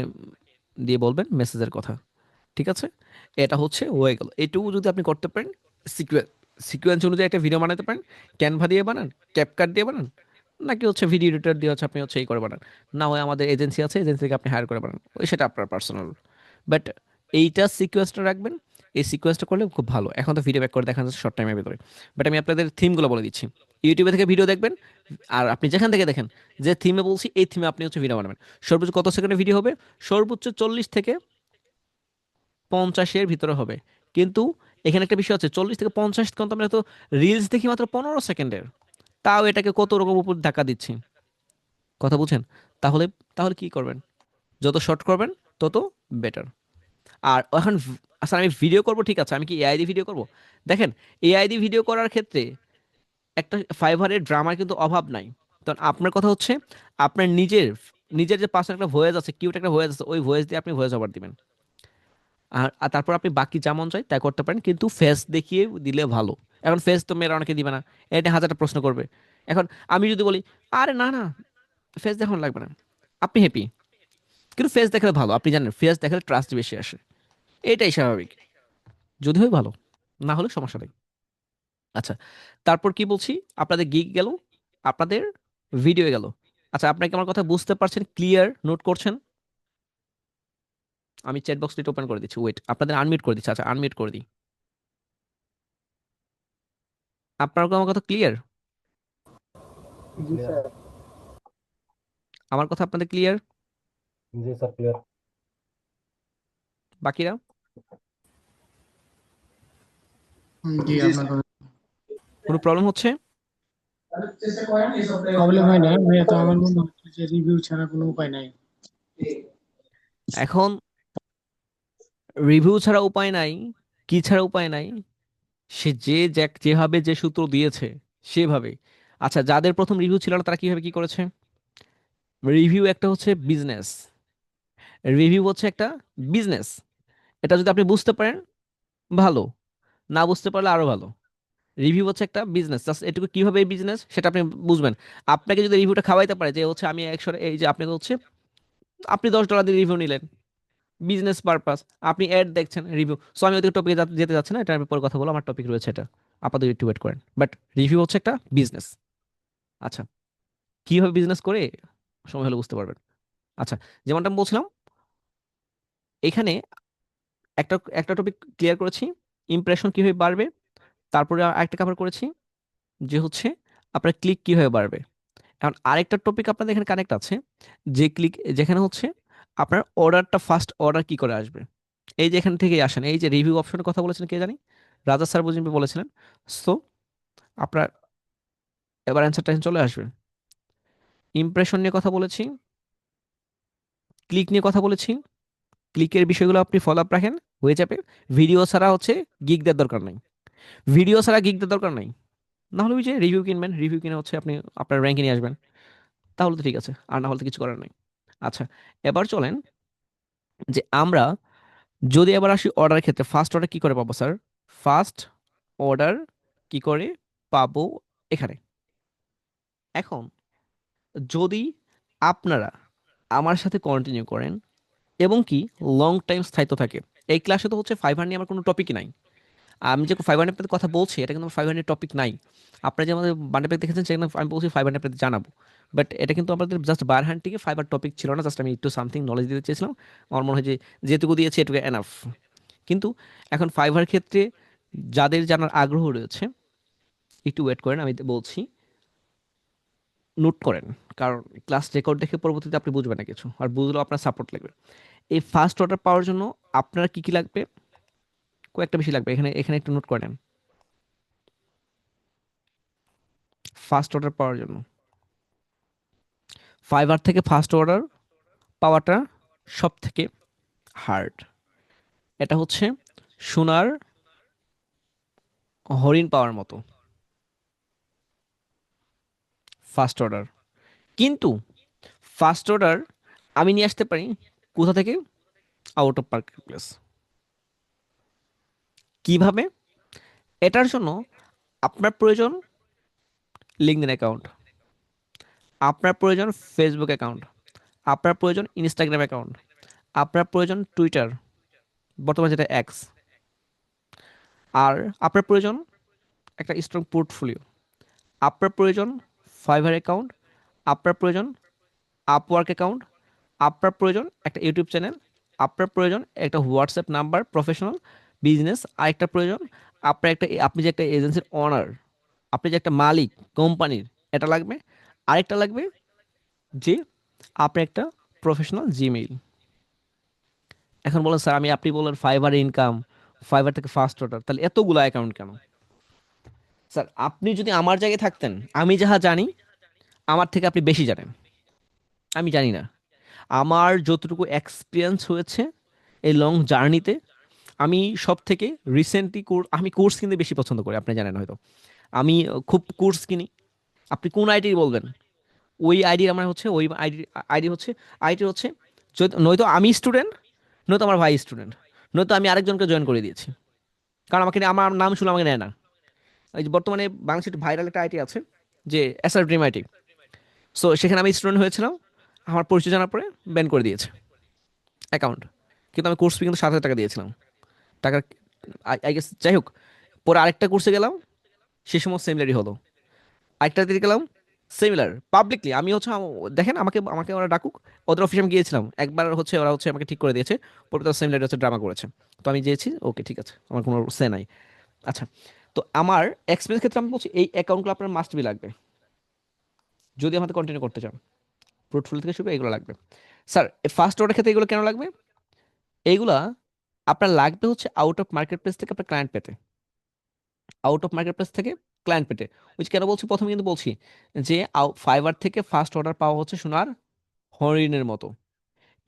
দিয়ে বলবেন মেসেজের কথা। ঠিক আছে, এটা হচ্ছে হয়ে গেল। এটুকু যদি আপনি করতে পারেন, সিকুয়েন্স সিকুয়েন্স অনুযায়ী একটা ভিডিও বানাতে পারেন, ক্যানভা দিয়ে বানান, ক্যাপকাট দিয়ে বানান, নাকি হচ্ছে ভিডিও এডিটর দিয়ে হচ্ছে আপনি হচ্ছে এই করে বানান, না হয় আমাদের এজেন্সি আছে, এজেন্সি থেকে আপনি হায়ার করে বানান, ওই সেটা আপনার পার্সোনাল। বাট এইটা সিকোয়েন্সটা রাখবেন, এই সিকোয়েন্সটা করলে খুব ভালো। এখন তো ভিডিও ব্যাক করে দেখা যাচ্ছে শর্ট টাইমের ভিতরে। বাট আমি আপনাদের থিমগুলো বলে দিচ্ছি। ইউটিউবে থেকে ভিডিও দেখবেন, আর আপনি যেখান থেকে দেখেন, যে থিমে বলছি এই থিমে আপনি হচ্ছে ভিডিও বানাবেন। সর্বোচ্চ কত সেকেন্ডের ভিডিও হবে? সর্বোচ্চ 40 থেকে 50-এর ভিতরে হবে। কিন্তু এখানে একটা বিষয় আছে, 40 থেকে 50, কিন্তু আমরা তো রিলস দেখি মাত্র 15 সেকেন্ডের, তাও এটাকে কত রকম উপর ধাক্কা দিচ্ছি। কথা বুঝেন? তাহলে তাহলে কি করবেন? যত শর্ট করবেন তত বেটার। আর এখন আচ্ছা, আমি ভিডিও করব, ঠিক আছে, আমি কি এআই দিয়ে ভিডিও করব? দেখেন, এআই দিয়ে ভিডিও করার ক্ষেত্রে একটা ফাইবারের ড্রামার কিন্তু অভাব নাই। তখন আপনার কথা হচ্ছে, আপনার নিজের নিজের যে পার্সোনাল একটা ভয়েস আছে, কিউট একটা ভয়েস আছে, ওই ভয়েস দিয়ে আপনি ভয়েস ওভার দিবেন। আর তারপর আপনি বাকি যা মন চায় তাই করতে পারেন, কিন্তু ফেস দেখিয়ে দিলে ভালো। এখন ফেস তো মেয়েরা অনেকে দিবে না, এটা হাজারটা প্রশ্ন করবে। এখন আমি যদি বলি, আরে না না, ফেস দেখানো লাগবে না, আপনি হ্যাপি, কিন্তু ফেস দেখালে ভালো, আপনি জানেন ফেস দেখালে ট্রাস্ট বেশি আসে, এটাই স্বাভাবিক। যদি হয় ভালো, না হলে সমস্যা নেই। আচ্ছা, তারপর কি বলছি, আপনাদের গিগ গেল, আপনাদের ভিডিও গেল। আচ্ছা, আপনাকে আমার কথা বুঝতে পারছেন? ক্লিয়ার নোট করছেন? আমি চ্যাট বক্স ওপেন করে দিচ্ছি, ওয়েট, আপনাদের আনমিউট করে দিচ্ছি। আচ্ছা, আনমিউট করে দিই। আপনার কি আমার কথা ক্লিয়ার? জি স্যার। আমার কথা আপনাদের ক্লিয়ার? জি স্যার, ক্লিয়ার। বাকিরা? জি জি আপনার স্যার। কথা কোনো প্রবলেম হচ্ছে? প্রবলেম হয় না ভাইয়া, তো আমার মনে হচ্ছে যে রিভিউ ছাড়া কোনো উপায় নাই। এখন রিভিউ ছাড়া উপায় নাই, কি ছাড়া উপায় নাই? সে যেভাবে যে সূত্র দিয়েছে সেভাবে। আচ্ছা, যাদের প্রথম রিভিউ ছিল না তারা কিভাবে কি করেছে? রিভিউ একটা হচ্ছে বিজনেস, রিভিউ হচ্ছে একটা বিজনেস। এটা যদি আপনি বুঝতে পারেন ভালো, না বুঝতে পারলে আরো ভালো। রিভিউ হচ্ছে একটা বিজনেস, জাস্ট এটুকু কিভাবে বিজনেস সেটা আপনি বুঝবেন। আপনাকে যদি রিভিউটা খাওয়াইতে পারে যে হচ্ছে আমি একশো, এই যে আপনাকে হচ্ছে আপনি $10 দিয়ে রিভিউ নিলেন, বিজনেস পারপাস, আপনি অ্যাড দেখছেন, রিভিউ। সো আমি ওদের টপিকে যেতে যাচ্ছি না, এটার পরে কথা বলো, আমার টপিক রয়েছে এটা, আপাতত একটু ওয়েট করেন। বাট রিভিউ হচ্ছে একটা বিজনেস। আচ্ছা, কিভাবে বিজনেস করে সময় হলে বুঝতে পারবেন। আচ্ছা, যেমনটা আমি বলছিলাম, এখানে একটা একটা টপিক ক্লিয়ার করেছি, ইমপ্রেশন কিভাবে বাড়বে। তারপরে আরেকটা কভার করেছি যে হচ্ছে আপনার ক্লিক কিভাবে বাড়বে। এখন আরেকটা টপিক আপনাদের এখানে কানেক্ট আছে, যে ক্লিক, যেখানে হচ্ছে আপনার অর্ডারটা, ফার্স্ট অর্ডার কি করে আসবে। এই যে এখান থেকেই আসেন, এই যে রিভিউ অপশনের কথা বলেছেন কে জানি, রাজা স্যার বুঝিয়ে বলেছিলেন। সো আপনার এবার অ্যান্সারটা চলে আসবে। ইমপ্রেশন নিয়ে কথা বলেছি, ক্লিক নিয়ে কথা বলেছি, ক্লিকের বিষয়গুলো আপনি ফলো আপ রাখেন, হয়ে যাবে। ভিডিও ছাড়া হচ্ছে গিগ দেওয়ার দরকার নাই, ভিডিও ছাড়া গিগ দেওয়ার দরকার নাই। না হলে ওই যে রিভিউ কিনবেন, রিভিউ কিনে হচ্ছে আপনি আপনার র্যাঙ্কে নিয়ে আসবেন, তাহলে তো ঠিক আছে, আর না হলে তো কিছু করার নেই। আচ্ছা, এবার চলেন যে আমরা যদি এবার আসি অর্ডার ক্ষেত্রে, ফার্স্ট অর্ডার কি করে পাবো স্যার? ফার্স্ট অর্ডার কি করে পাবো এখানে। এখন যদি আপনারা আমার সাথে কন্টিনিউ করেন এবং কি লং টাইম স্থায়িত্ব থাকে, এই ক্লাসে তো হচ্ছে ফাইবার নিয়ে আমার কোনো টপিকই নাই। আমি যে ফাইবার নিয়ে আপনাদের কথা বলছি এটা কিন্তু আমার ফাইবার নিয়ে টপিক নাই। আপনারা যে আমাদের বান্ডে প্যাক দেখেছেন সেখানে আমি বলছি ফাইবার নিয়ে আপনাদের জানাবো, বাট এটা কিন্তু আমাদের জাস্ট বার হ্যান্ডিংয়ে ফাইবার টপিক ছিল না, জাস্ট আমি একটু সামথিং নলেজ দিতে চেয়েছিলাম। আমার মনে হয় যে যেটুকু দিয়েছি এটুকু এনাফ। কিন্তু এখন ফাইবার ক্ষেত্রে যাদের জানার আগ্রহ রয়েছে, একটু ওয়েট করেন, আমি বলছি, নোট করেন। কারণ ক্লাস রেকর্ড দেখে পরবর্তীতে আপনি বুঝবেন না কিছু, আর বুঝলেও আপনার সাপোর্ট লাগবে। এই ফার্স্ট অর্ডার পাওয়ার জন্য আপনার কি কি লাগবে? কয়েকটা বেশি লাগবে, এখানে এখানে একটু নোট করে নেন। ফার্স্ট অর্ডার পাওয়ার জন্য, ফাইবার থেকে ফার্স্ট অর্ডার পাওয়াটা সব থেকে হার্ড। এটা হচ্ছে সোনার হরিণ পাওয়ার মতো, ফার্স্ট অর্ডার। কিন্তু ফার্স্ট অর্ডার আমি নিয়ে আসতে পারি কোথা থেকে? Out of market place. কিভাবে? এটার জন্য আপনার প্রয়োজন লিঙ্কডইন অ্যাকাউন্ট, আপনার প্রয়োজন ফেসবুক অ্যাকাউন্ট, আপনার প্রয়োজন ইনস্টাগ্রাম অ্যাকাউন্ট, আপনার প্রয়োজন টুইটার, বর্তমানে যেটা এক্স, আর আপনার প্রয়োজন একটা স্ট্রং পোর্টফোলিও, আপনার প্রয়োজন ফাইবার অ্যাকাউন্ট, আপনার প্রয়োজন আপওয়ার্ক অ্যাকাউন্ট, আপনার প্রয়োজন একটা ইউটিউব চ্যানেল, আপনার প্রয়োজন একটা হোয়াটসঅ্যাপ নাম্বার প্রফেশনাল বিজনেস, আর একটা প্রয়োজন আপনার একটা, আপনি যে একটা এজেন্সির অনার, আপনি যে একটা মালিক কোম্পানির, এটা লাগবে। আরেকটা লাগবে যে আপনি একটা প্রফেশনাল জিমেইল। এখন বলেন স্যার, আপনি বলেন ফাইবার ইনকাম, ফাইবার থেকে ফার্স্ট অর্ডার, তাহলে এতগুলো অ্যাকাউন্ট কেন? স্যার, আপনি যদি আমার জায়গায় থাকতেন, আমি যাহা জানি আমার থেকে আপনি বেশি জানেন। আমি জানি না। আমার যতটুকু এক্সপিরিয়েন্স হয়েছে এই লং জার্নিতে, আমি সব থেকে রিসেন্টলি আমি কোর্স কিনতে বেশি পছন্দ করি, আপনি জানেন হয়তো। আমি খুব কোর্স কিনি। আপনি কোন আইডি বলবেন, ওই আইডি আমার হচ্ছে, ওই আইডি আইডি হচ্ছে, আইডি হচ্ছে নয়তো আমি স্টুডেন্ট, নয়তো আমার ভাই স্টুডেন্ট, নয়তো আমি আরেকজনকে জয়েন করে দিয়েছি। কারণ আমার নাম শুনে আমাকে নেয় না। এই যে বর্তমানে বাংলাদেশে একটু ভাইরাল একটা আইটি আছে, যে এসআর ড্রিম আইটি। সো সেখানে আমি স্টুডেন্ট হয়েছিলাম, আমার পরিচয় জানার পরে ব্যান করে দিয়েছে অ্যাকাউন্ট। কিন্তু আমি কোর্স ফি কিন্তু 7,000 টাকা দিয়েছিলাম। টাকার আই গেস, যাই হোক। পরে আরেকটা কোর্সে গেলাম, সে সময় সেমিলারই হলো। আরেকটা দিতে গেলাম, সিমিলার পাবলিকলি। আমি হচ্ছে দেখেন, আমাকে আমাকে ওরা ডাকুক, ওদের অফিসে আমি গিয়েছিলাম একবার, হচ্ছে ওরা হচ্ছে আমাকে ঠিক করে দিয়েছে। পরে তো সেমিলার হচ্ছে ড্রামা করেছে। তো আমি গিয়েছি, ওকে ঠিক আছে, আমার কোনো সে নাই। আচ্ছা, তো আমার এক্সপিরিয়েন্স ক্ষেত্রে আমি বলছি এই অ্যাকাউন্টগুলো আপনার মাস্ট বি লাগবে যদি আমাদের কন্টিনিউ করতে চান। পোর্টফোলিও থেকে শুরু এগুলো লাগবে। স্যার, ফার্স্ট অর্ডার ক্ষেত্রে এগুলো কেন লাগবে? এইগুলা আপনার লাগবে হচ্ছে আউট অফ মার্কেট প্লেস থেকে আপনার ক্লায়েন্ট পেতে। আউট অফ মার্কেট প্লেস থেকে ক্লায়েন্ট পেতে, ওই যে কেন বলছি, প্রথমে কিন্তু বলছি যে ফাইবার থেকে ফার্স্ট অর্ডার পাওয়া হচ্ছে সোনার হরিণের মতো।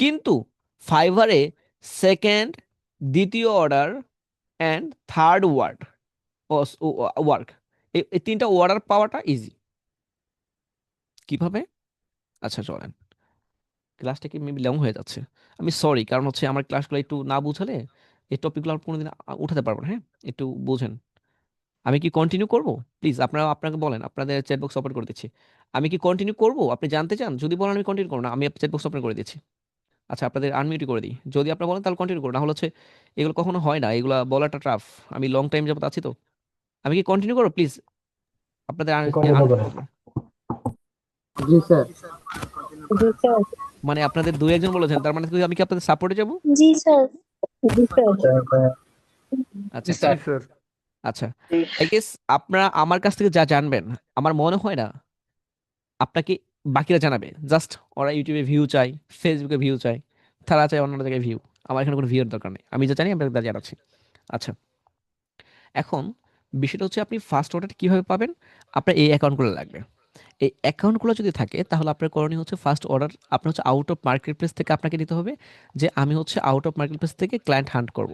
কিন্তু ফাইবারে সেকেন্ড, দ্বিতীয় অর্ডার অ্যান্ড থার্ড ওয়ার্ক, এই তিনটা অর্ডার পাওয়াটা ইজি। কিভাবে? আচ্ছা চলেন, ক্লাসটা কি মেবি লং হয়ে যাচ্ছে। আমি সরি, কারণ হচ্ছে আমার ক্লাসগুলো একটু না বুঝালে এই টপিকগুলো আর কোনোদিন উঠাতে পারবো না। হ্যাঁ, একটু বুঝেন। আমি কি কন্টিনিউ করব? প্লিজ আপনারা আপনাকে বলেন, আপনাদের চ্যাট বক্স ওপেন করে দিচ্ছি। আমি কি কন্টিনিউ করব? আপনি জানতে চান? যদি বলেন আমি কন্টিনিউ করবো না, আমি চ্যাট বক্স ওপেন করে দিচ্ছি। আচ্ছা, আপনাদের আনমিউট করে দিই। যদি আপনারা বলেন তাহলে কন্টিনিউ করুন, না হলে হচ্ছে এগুলো কখনো হয় না, এগুলো বলাটা টাফ। আমি লং টাইম যাবত আছি তো। আমি কি কন্টিনিউ করবো? প্লিজ আপনাদের কন্টিনিউ আনমিউট করেন। করবেন। জি স্যার। জি স্যার। মানে আপনাদের দুই একজন বলেছেন, তার মানে কি আমি কি আপনাদের সাপোর্টে যাব? জি স্যার। জি স্যার। আচ্ছা জি আচ্ছা। Sir sir. আচ্ছা, আই গেস আপনারা আমার কাছ থেকে যা জানবেন, আমার মনে হয় না আপনাকে বাকিরা জানাবে। জাস্ট ওরা ইউটিউবে ভিউ চায়, ফেসবুকে ভিউ চায়, তারা চায় অন্য জায়গায় ভিউ। আমার এখানে কোনো ভিউর দরকার নেই, আমি যা জানি আমি আপনাকে তা জানাচ্ছি। আচ্ছা, এখন বিষয়টা হচ্ছে আপনি ফার্স্ট অর্ডার কিভাবে পাবেন। আপনার এই অ্যাকাউন্টগুলো লাগবে। এই অ্যাকাউন্টগুলো যদি থাকে তাহলে আপনার করণীয় হচ্ছে ফার্স্ট অর্ডার আপনার হচ্ছে আউট অফ মার্কেট প্লেস থেকে আপনাকে নিতে হবে, যে আমি হচ্ছে আউট অফ মার্কেট প্লেস থেকে ক্লায়েন্ট হান্ট করব।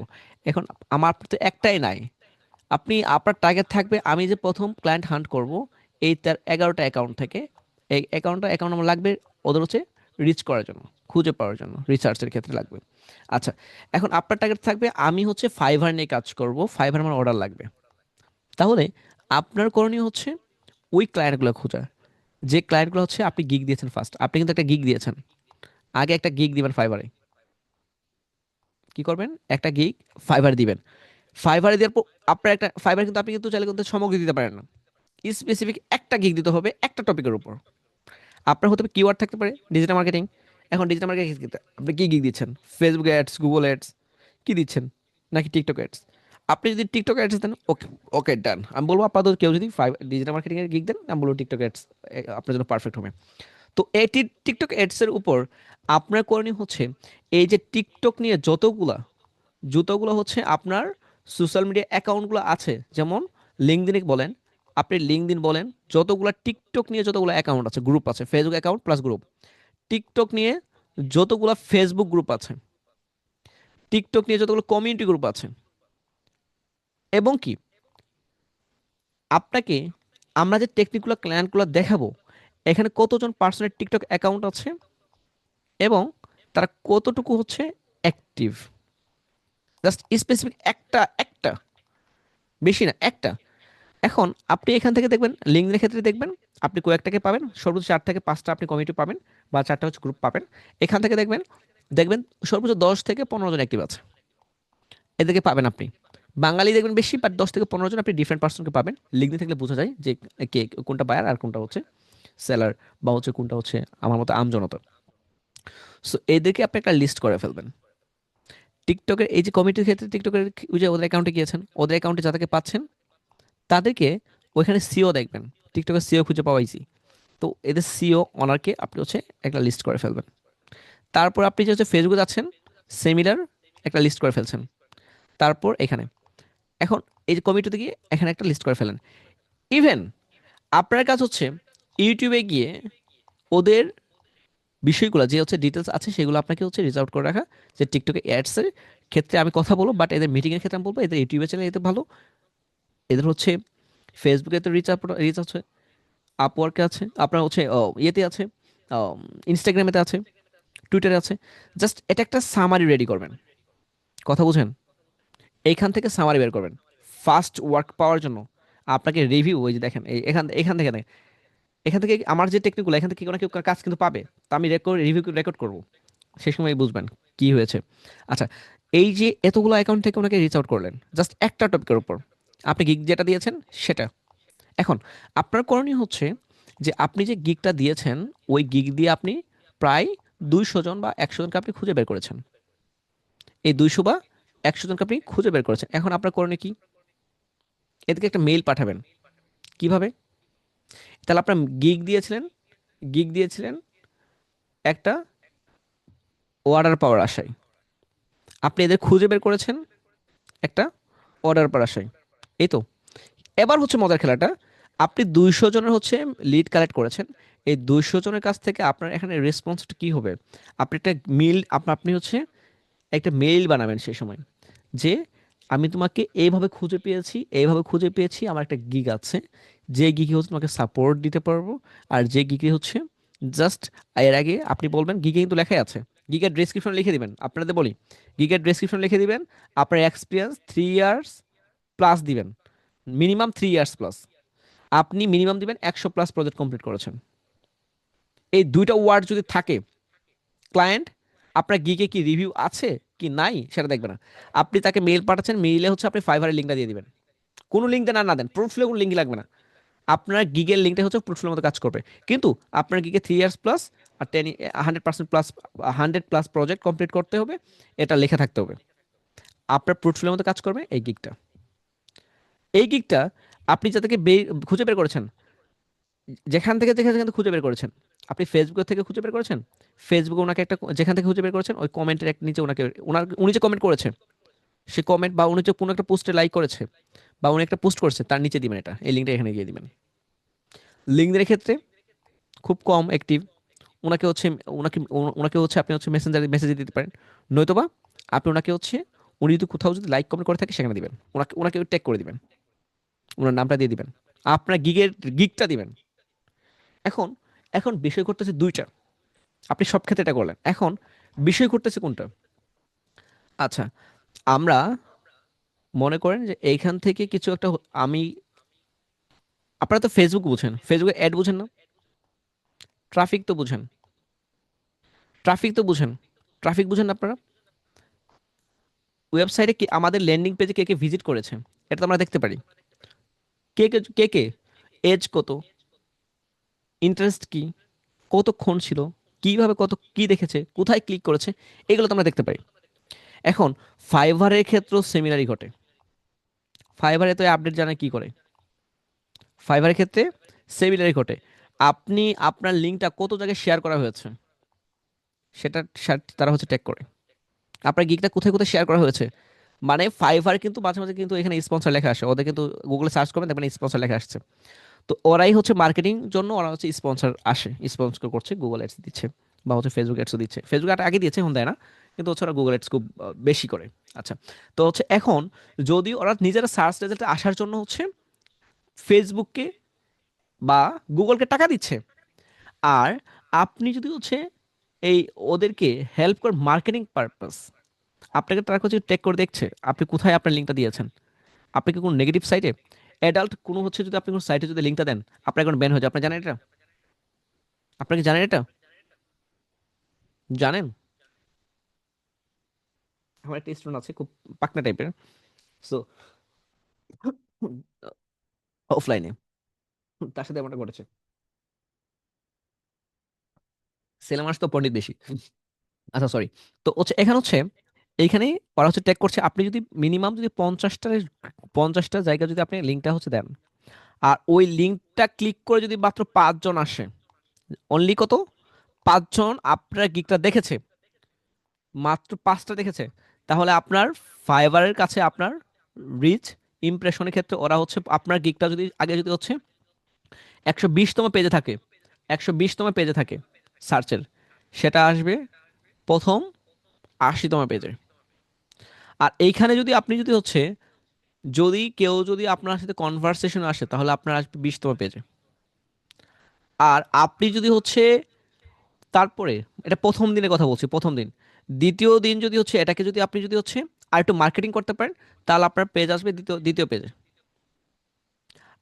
এখন আমার তো একটাই নাই। আপনার টার্গেট থাকবে আমি যে প্রথম ক্লায়েন্ট হান্ট করব এই তার 11টা অ্যাকাউন্ট থেকে। এই অ্যাকাউন্ট আমার লাগবে ওদের হচ্ছে রিচ করার জন্য, খুঁজে পাওয়ার জন্য, রিসার্চের ক্ষেত্রে লাগবে। আচ্ছা, এখন আপনার টার্গেট থাকবে আমি হচ্ছে ফাইবার নিয়ে কাজ করব, ফাইবার আমার অর্ডার লাগবে। তাহলে আপনার করণীয় হচ্ছে ওই ক্লায়েন্টগুলো খোঁজা, যে ক্লায়েন্টগুলো হচ্ছে আপনি গিগ দিয়েছেন। ফার্স্ট আপনি কিন্তু একটা গিগ দিয়েছেন, আগে একটা গিগ দিবেন ফাইবারে। কি করবেন? একটা গিগ ফাইবারে দিবেন। ফাইবারে দেওয়ার পর আপনার একটা ফাইবার কিন্তু আপনি কিন্তু চাইলে কিন্তু সামগ্রী দিতে পারেন না। স্পেসিফিক একটা গিগ দিতে হবে একটা টপিকের উপর। আপনার হতে পারে কিওয়ার্ড থাকতে পারে ডিজিটাল মার্কেটিং। এখন ডিজিটাল মার্কেটিং আপনি কি গিগ দিচ্ছেন? ফেসবুক অ্যাডস, গুগল অ্যাডস কি দিচ্ছেন, নাকি টিকটক অ্যাডস? আপনি যদি টিকটক অ্যাডস দেন, ওকে ওকে ডান। আমি বলবো আপাতত কেউ যদি ডিজিটাল মার্কেটিং এর গিগ দেন, আমি বলবো টিকটক অ্যাডস আপনার জন্য পারফেক্ট হবে। তো এই টিকটক অ্যাডসের উপর আপনার করণীয় হচ্ছে এই যে টিকটক নিয়ে যতগুলো হচ্ছে আপনার সোশ্যাল মিডিয়া অ্যাকাউন্টগুলো আছে, যেমন লিঙ্কডিন বলেন, আপনি লিঙ্কডিন বলেন, যতগুলো টিকটক নিয়ে যতগুলো অ্যাকাউন্ট আছে, গ্রুপ আছে, Facebook account plus group, TikTok নিয়ে যতগুলো ফেসবুক গ্রুপ আছে, টিকটক নিয়ে যতগুলো কমিউনিটি গ্রুপ আছে, এবং কি আপনাকে আমরা যে টেকনিকগুলো ক্লায়েন্টগুলো দেখাবো, এখানে কতজন পার্সোনাল টিকটক অ্যাকাউন্ট আছে এবং তারা কতটুকু হচ্ছে অ্যাক্টিভ। জাস্ট স্পেসিফিক একটা একটা, বেশি না, একটা। এখন আপনি এখান থেকে দেখবেন, লিঙ্কডইনের ক্ষেত্রে দেখবেন আপনি কয়েকটাকে পাবেন, সর্বোচ্চ 4 থেকে 5টা আপনি কমিউনিটি পাবেন, বা 4টা হচ্ছে গ্রুপ পাবেন। এখান থেকে দেখবেন দেখবেন সর্বোচ্চ 10 থেকে 15 জন অ্যাক্টিভ আছে, এদেরকে পাবেন আপনি। বাঙালি দেখবেন বেশি, বাট 10 থেকে 15 জন আপনি ডিফারেন্ট পার্সনকে পাবেন। লিঙ্কডইন থাকলে বোঝা যায় যে কে কোনটা বায়ার আর কোনটা হচ্ছে সেলার, বা হচ্ছে কোনটা হচ্ছে আমার মতো আমজনতা। সো এদেরকে আপনি একটা লিস্ট করে ফেলবেন। টিকটকের এই যে কমিটির ক্ষেত্রে টিকটকের ওই যে ওদের অ্যাকাউন্টে গিয়েছেন, ওদের অ্যাকাউন্টে যাদেরকে পাচ্ছেন তাদেরকে ওইখানে সিও দেখবেন, টিকটকের সিও খুঁজে পাওয়া ইজি। তো এদের সিও অনারকে আপনি হচ্ছে একটা লিস্ট করে ফেলবেন। তারপর আপনি যে হচ্ছে ফেসবুকে যাচ্ছেন, সিমিলার একটা লিস্ট করে ফেলছেন। তারপর এখানে এখন এই যে কমিটিতে গিয়ে এখানে একটা লিস্ট করে ফেলেন। ইভেন আপনার কাজ হচ্ছে ইউটিউবে গিয়ে ওদের বিষয়গুলো যে হচ্ছে ডিটেলস আছে সেগুলো আপনাকে হচ্ছে রিচ আউট করে রাখা। যে টিকটকে অ্যাডসের ক্ষেত্রে আমি কথা বলবো, বাট এদের মিটিংয়ের ক্ষেত্রে আমি বলবো এদের ইউটিউবে চ্যানেল এতে ভালো, এদের হচ্ছে ফেসবুকে তো রিচ আছে, আপওয়ার্কে আছে, আপনার হচ্ছে ইয়েতে আছে, ইনস্টাগ্রামেতে আছে, টুইটারে আছে। জাস্ট এটা একটা সামারি রেডি করবেন, কথা বুঝেন? এইখান থেকে সামারি বের করবেন ফাস্ট ওয়ার্ক পাওয়ার জন্য। আপনাকে রিভিউ, ওই যে দেখেন এখান এখান থেকে দেখেন, এখান থেকে আমার যে টেকনিকগুলো এখান থেকে কেউ না কেউ কাজ কিন্তু পাবে। তো আমি রিভিউ রেকর্ড করবো, সেই সময় বুঝবেন কি হয়েছে। আচ্ছা, এই যে এতগুলো অ্যাকাউন্ট থেকে ওনাকে রিচ আউট করলেন জাস্ট একটা টপিকের উপর, আপনি গিগ যেটা দিয়েছেন সেটা। এখন আপনার করণীয় হচ্ছে যে আপনি যে গিগটা দিয়েছেন ওই গিগ দিয়ে আপনি প্রায় 200 জন বা 100 জনকে আপনি খুঁজে বের করেছেন। এই 200 বা 100 জনকে আপনি খুঁজে বের করেছেন। এখন আপনার করণীয় কি? এদেরকে একটা মেইল পাঠাবেন। কিভাবে? তাহলে আপনার গিগ দিয়েছিলেন একটা অর্ডার পাওয়ার আশায়, আপনি এদের খুঁজে বের করেছেন একটা অর্ডার পাওয়ার আশায়, এই তো। এবার হচ্ছে মজার খেলাটা, আপনি 200 জনের হচ্ছে লিড কালেক্ট করেছেন। এই 200 জনের কাছ থেকে আপনার এখানে রেসপন্সটা কি হবে? আপনি একটা আপনি হচ্ছে একটা মেইল বানাবেন সেই সময়, যে আমি তোমাকে এইভাবে খুঁজে পেয়েছি, এইভাবে খুঁজে পেয়েছি, আমার একটা গিগ আছে, যে গিগে হচ্ছে তোমাকে সাপোর্ট দিতে পারবো। আর যে গিগে হচ্ছে জাস্ট এর আগে আপনি বলবেন, গিগে কিন্তু লেখাই আছে, গিগের ডেসক্রিপশন লিখে দিবেন। আপনাদের বলি, গিগের ডেসক্রিপশন লিখে দিবেন আপনার এক্সপিরিয়েন্স 3 ইয়ার্স প্লাস দিবেন, মিনিমাম 3 ইয়ার্স প্লাস। আপনি মিনিমাম দিবেন 100+ প্রজেক্ট কমপ্লিট করেছেন। এই দুইটা ওয়ার্ড যদি থাকে, ক্লায়েন্ট আপনার গিগে কি রিভিউ আছে কি নাই সেটা দেখবে না। আপনি তাকে মেইল পাঠাচ্ছেন, মেইলে হচ্ছে আপনি ফাইবারের লিঙ্কটা দিয়ে দিবেন। কোনো লিঙ্ক দেন আর না দেন, প্রুফ কোনো লিঙ্ক লাগবে না। আপনার গিগের লিঙ্কটা হচ্ছে প্রুফের মতো কাজ করবে। কিন্তু আপনার গিগে 3 ইয়ার্স প্লাস আর 100% প্লাস, 100+ প্রজেক্ট কমপ্লিট করতে হবে, এটা লেখা থাকতে হবে। আপনার প্রুফের মতো কাজ করবে এই গিগটা। এই গিগটা আপনি যাদেরকে খুঁজে বের করেছেন, যেখান থেকে খুঁজে বের করেছেন, আপনি ফেসবুক থেকে খুঁজে বের করেছেন, ফেসবুকে ওনাকে একটা, যেখান থেকে খুঁজে বের করেছেন ওই কমেন্টের এক নিচে ওনাকে, উনি যে কমেন্ট করেছে সে কমেন্ট, বা উনি যে কোনো একটা পোস্টে লাইক করেছে, বা উনি একটা পোস্ট করেছে তার নিচে দিবেন, এটা এই লিঙ্কটা এখানে গিয়ে দিবেন। লিঙ্কদের ক্ষেত্রে খুব কম অ্যাক্টিভ, ওনাকে হচ্ছে ওনাকে হচ্ছে আপনি হচ্ছে মেসেজ দিতে পারেন। নয়তোবা আপনি ওনাকে হচ্ছে, উনি যদি কোথাও যদি লাইক কমেন্ট করে থাকে সেখানে দিবেন, ওনাকে ট্যাগ করে দিবেন, ওনার নামটা দিয়ে দিবেন, আপনার গিগটা দিবেন। এখন এখন বিষয় করতেছে দুইটা, আপনি সব ক্ষেত্রে এটা করলেন। এখন বিষয় করতেছে কোনটা? আচ্ছা, আমরা মনে করেন যে এইখান থেকে কিছু একটা আমি, আপনারা তো ফেসবুক বুঝেন, ফেসবুকে অ্যাড বুঝেন না? ট্রাফিক তো বুঝেন, ট্রাফিক তো বুঝেন, ট্রাফিক বুঝেন না আপনারা? ওয়েবসাইটে কি আমাদের ল্যান্ডিং পেজে কে কে ভিজিট করেছে এটা তো আমরা দেখতে পারি। কে কে এজ কত, ইন্টারেস্ট কি, কতক্ষণ ছিল, কিভাবে কত কি দেখেছে, কোথায় ক্লিক করেছে, এগুলো তো আমরা দেখতে পাই। এখন ফাইবারের ক্ষেত্রেও সেমিনারই ঘটে। ফাইবারে তো আপডেট জানায় কি করে, ফাইবারের ক্ষেত্রে সেমিনারই ঘটে। আপনি আপনার লিঙ্কটা কত জায়গায় শেয়ার করা হয়েছে সেটা তারা হচ্ছে ট্যাগ করে। আপনার গিগটা কোথায় কোথায় শেয়ার করা হয়েছে, মানে ফাইবার কিন্তু মাঝে মাঝে কিন্তু এখানে স্পন্সর লেখা আসে, ওদের কিন্তু গুগলে সার্চ করবেন দেখবেন স্পন্সর লেখা আসছে। তো ওরাই হচ্ছে মার্কেটিং জন্য, ওরা হচ্ছে স্পন্সর আসে, স্পন্সর করছে, গুগল অ্যাডস দিচ্ছে, বা হচ্ছে ফেসবুক অ্যাডসও দিচ্ছে। ফেসবুক আগে দিয়েছে, এখন দেয় না, কিন্তু হচ্ছে ওরা গুগল অ্যাডস খুব বেশি করে। আচ্ছা, তো হচ্ছে এখন যদি ওরা নিজেরা সার্চ রেজাল্টে আসার জন্য হচ্ছে ফেসবুককে বা গুগলকে টাকা দিচ্ছে, আর আপনি যদি হচ্ছে এই ওদেরকে হেল্প করে মার্কেটিং পারপাস, আপনাকে তারা হচ্ছে টেক করে দেখছে আপনি কোথায় আপনার লিঙ্কটা দিয়েছেন, আপনি কি কোনো নেগেটিভ সাইটে, অ্যাডাল্ট কোনো হচ্ছে যদি আপনি কোনো সাইটে যদি লিঙ্কটা দেন আপনার এখন ব্যান হয়ে যায়। আপনি জানেন এটা? আপনাকে জানেন এটা? জানেন? আমার একটা স্টুডেন্ট আছে খুব পাকনা টাইপের, সো অফলাইনে তার সাথে এমনটা ঘটেছে। ছেলে মানুষ তো পণ্ডিত বেশি। আচ্ছা সরি। তো হচ্ছে এখানে হচ্ছে, এইখানে ওরা হচ্ছে ট্যাগ করছে, আপনি যদি মিনিমাম যদি 50টা জায়গা যদি আপনি লিঙ্কটা হচ্ছে দেন, আর ওই লিঙ্কটা ক্লিক করে যদি মাত্র 5 জন আসে, অনলি কত, 5 জন আপনার গিগটা দেখেছে, মাত্র 5টা দেখেছে, তাহলে আপনার ফাইবারের কাছে আপনার রিচ ইমপ্রেশনের ক্ষেত্রে ওরা হচ্ছে আপনার গিগটা যদি আগে যদি হচ্ছে 120তম পেজে থাকে, 120তম পেজে থাকে সার্চের, সেটা আসবে প্রথম 80তম পেজে। আর এইখানে যদি আপনি যদি হচ্ছে যদি কেউ যদি আপনার সাথে কনভারসেশন আসে তাহলে আপনার আসবে 20তম পেজে। আর আপনি যদি হচ্ছে তারপরে, এটা প্রথম দিনের কথা বলছি, প্রথম দিন, দ্বিতীয় দিন যদি হচ্ছে এটাকে যদি আপনি যদি হচ্ছে আর একটু মার্কেটিং করতে পারেন তাহলে আপনার পেজ আসবে দ্বিতীয় দ্বিতীয় পেজে।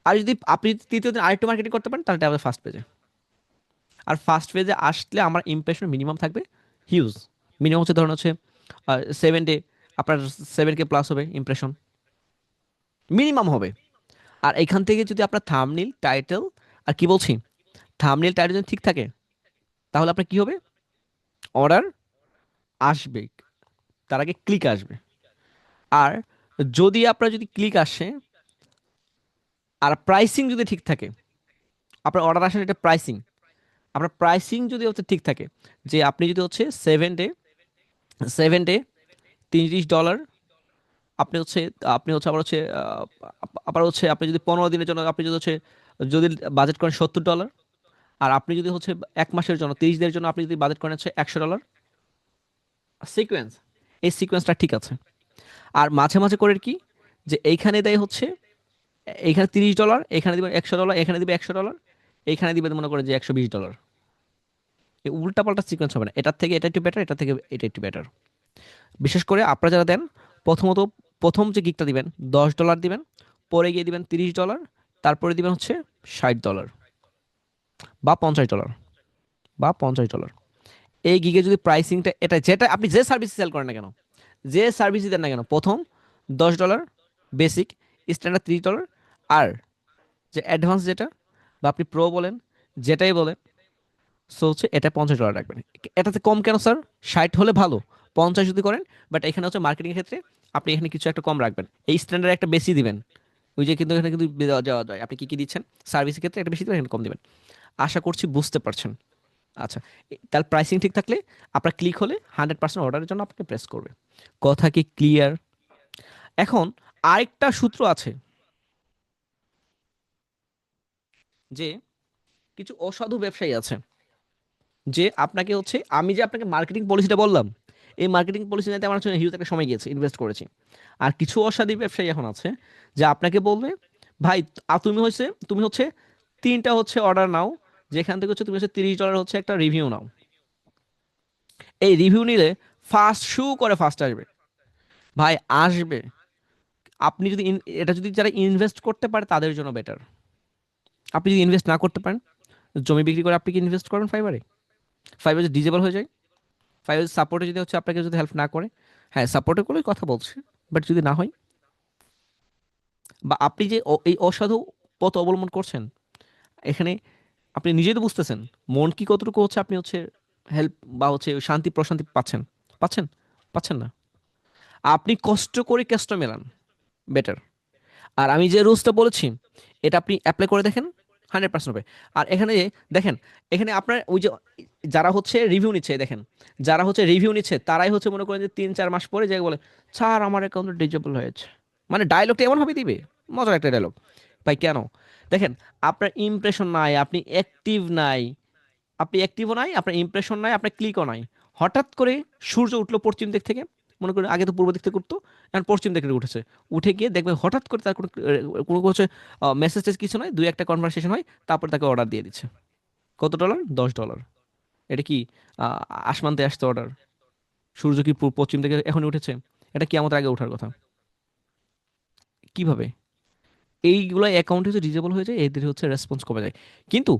আর যদি আপনি তৃতীয় দিন আরেকটু মার্কেটিং করতে পারেন তাহলে এটা হবে ফার্স্ট পেজে। আর ফার্স্ট পেজে আসলে আমার ইমপ্রেশন মিনিমাম থাকবে হিউজ, মিনিমাম হচ্ছে ধরুন হচ্ছে 7 ডে আপনার 7K প্লাস হবে ইমপ্রেশন, মিনিমাম হবে। আর এখান থেকে যদি আপনার থাম্বনেল টাইটেল আর কি বলছি, থাম্বনেল টাইটেল যদি ঠিক থাকে তাহলে আপনার কি হবে, অর্ডার আসবে, তার আগে ক্লিক আসবে। আর যদি আপনার যদি ক্লিক আসে আর প্রাইসিং যদি ঠিক থাকে, আপনার অর্ডার আসেন এটা প্রাইসিং, আপনার প্রাইসিং যদি হচ্ছে ঠিক থাকে, যে আপনি যদি হচ্ছে 7 ডে 30 ডলার, আপনি হচ্ছে আপনি হচ্ছে আবার হচ্ছে আবার হচ্ছে আপনি যদি 15 দিনের জন্য আপনি যদি হচ্ছে যদি বাজেট করেন $70, আর আপনি যদি হচ্ছে 1 মাসের জন্য 30 দিনের জন্য আপনি যদি বাজেট করেন হচ্ছে $100, সিকোয়েন্স, এই সিকোয়েন্সটা ঠিক আছে। আর মাঝে মাঝে করে কি, যে এইখানে দেয় হচ্ছে এইখানে $30, এখানে দিবেন $100, এখানে দিবে $100, এইখানে দিবে মনে করে যে $120। এই উল্টাপাল্টা সিকোয়েন্স হবে না, এটার থেকে এটা একটু বেটার, এটা থেকে এটা একটু বেটার। বিশেষ করে আপনারা যারা দেন, প্রথমত প্রথম যে গিকটা দিবেন $10 দিবেন, পরে গিয়ে দিবেন $30, তারপরে দিবেন হচ্ছে $60 বা $50 বা $50। এই গিগে যদি প্রাইসিংটা এটা যেটা আপনি যে সার্ভিস সেল করেন না কেন, যে সার্ভিসই দেন না কেন, প্রথম $10 বেসিক, স্ট্যান্ডার্ড $30, আর যে অ্যাডভান্স যেটা বা আপনি প্রো বলেন যেটাই বলেন, সো হচ্ছে এটা $50 রাখবেন। এটাতে কম কেন স্যার, 60 হলে ভালো, 50 যদি করেন, বাট এখানে হচ্ছে মার্কেটিং এর ক্ষেত্রে আপনি এখানে কিছু একটা কম রাখবেন, এই স্ট্যান্ডার্ড একটা বেশি দিবেন। ওই যে কিন্তু এখানে কিন্তু দেওয়া দেওয়া যায় আপনি কি কি দিচ্ছেন, সার্ভিসের ক্ষেত্রে একটা বেশি দিবেন, এখানে কম দিবেন। আশা করছি বুঝতে পারছেন। আচ্ছা, তার প্রাইসিং ঠিক থাকলে আপনার ক্লিক হলে 100% অর্ডারের জন্য আপনাকে প্রেস করবে। কথা কি ক্লিয়ার? এখন আরেকটা সূত্র আছে, যে কিছু অসাধু ব্যবসায়ী আছে, যে আপনাকে হচ্ছে আমি যে আপনাকে মার্কেটিং পলিসিটা বললাম, এই মার্কেটিং পলিসি নিতে আমার হিউজ একটা সময় গিয়েছে, ইনভেস্ট করেছি। আর কিছু অসাধু ব্যবসায়ী এখন আছে যে আপনাকে বলবে, ভাই তুমি হচ্ছে 3টা হচ্ছে অর্ডার নাও, যেখান থেকে হচ্ছে তুমি হচ্ছে $30 হচ্ছে একটা রিভিউ নাও, এই রিভিউ নিলে ফার্স্ট শু করে ফার্স্ট আসবে। ভাই আসবে, আপনি যদি এটা যদি যারা ইনভেস্ট করতে পারে তাদের জন্য বেটার। আপনি যদি ইনভেস্ট না করতে পারেন, জমি বিক্রি করে আপনি কি ইনভেস্ট করেন ফাইবারে? ফাইবার যদি ডিজেবল হয়ে যায়, ফাইবার সাপোর্টে যদি হচ্ছে আপনাকে যদি হেল্প না করে, হ্যাঁ সাপোর্টে করে কথা বলছি, বাট যদি না হয়, বা আপনি যে এই অসাধু পথ অবলম্বন করছেন, এখানে আপনি নিজেই তো বুঝতেছেন মন কি কতটুকু হচ্ছে আপনি হচ্ছে হেল্প বা হচ্ছে শান্তি প্রশান্তি পাচ্ছেন, পাচ্ছেন, পাচ্ছেন না। আপনি কষ্ট করে কেসটা মেলান, বেটার। আর আমি যে রুলসটা বলেছি এটা আপনি অ্যাপ্লাই করে দেখেন, 100% হবে। আর এখানে যে দেখেন, এখানে আপনার ওই যে যারা হচ্ছে রিভিউ নিচ্ছে, দেখেন যারা হচ্ছে রিভিউ নিচ্ছে তারাই হচ্ছে মনে করেন যে 3-4 মাস পরে যে বলে, স্যার আমার অ্যাকাউন্ট ডিজেবল হয়েছে, মানে ডায়লগটা এমন ভাবে দিবে, মজার একটা ডায়লগ। ভাই কেন? দেখেন, আপনার ইমপ্রেশন নাই, আপনি অ্যাক্টিভ নাই, আপনি অ্যাক্টিভও নাই, আপনার ইমপ্রেশন নাই, আপনার ক্লিকও নাই। হঠাৎ করে সূর্য উঠলো পশ্চিম দিক থেকে, মনে করেন আগে তো পূর্ব দিক থেকে উঠতো, এখন পশ্চিম দিক থেকে উঠেছে, উঠে গিয়ে দেখবে হঠাৎ করে তার কোনো কোনো হচ্ছে মেসেজ টেস কিছু নয়, দুই একটা কনভারসেশন হয়, তারপর তাকে অর্ডার দিয়ে দিচ্ছে। কত ডলার? $10। এটা কি আহ, আসমানতে আসছে অর্ডার? সূর্য কি পশ্চিম থেকে এখনই উঠেছে? এটা কি আমাদের আগে ওঠার কথা? কিভাবে এইগুলো অ্যাকাউন্ট হচ্ছে ডিজেবল হয়ে যায়, এদের হচ্ছে রেসপন্স কমে যায়। কিন্তু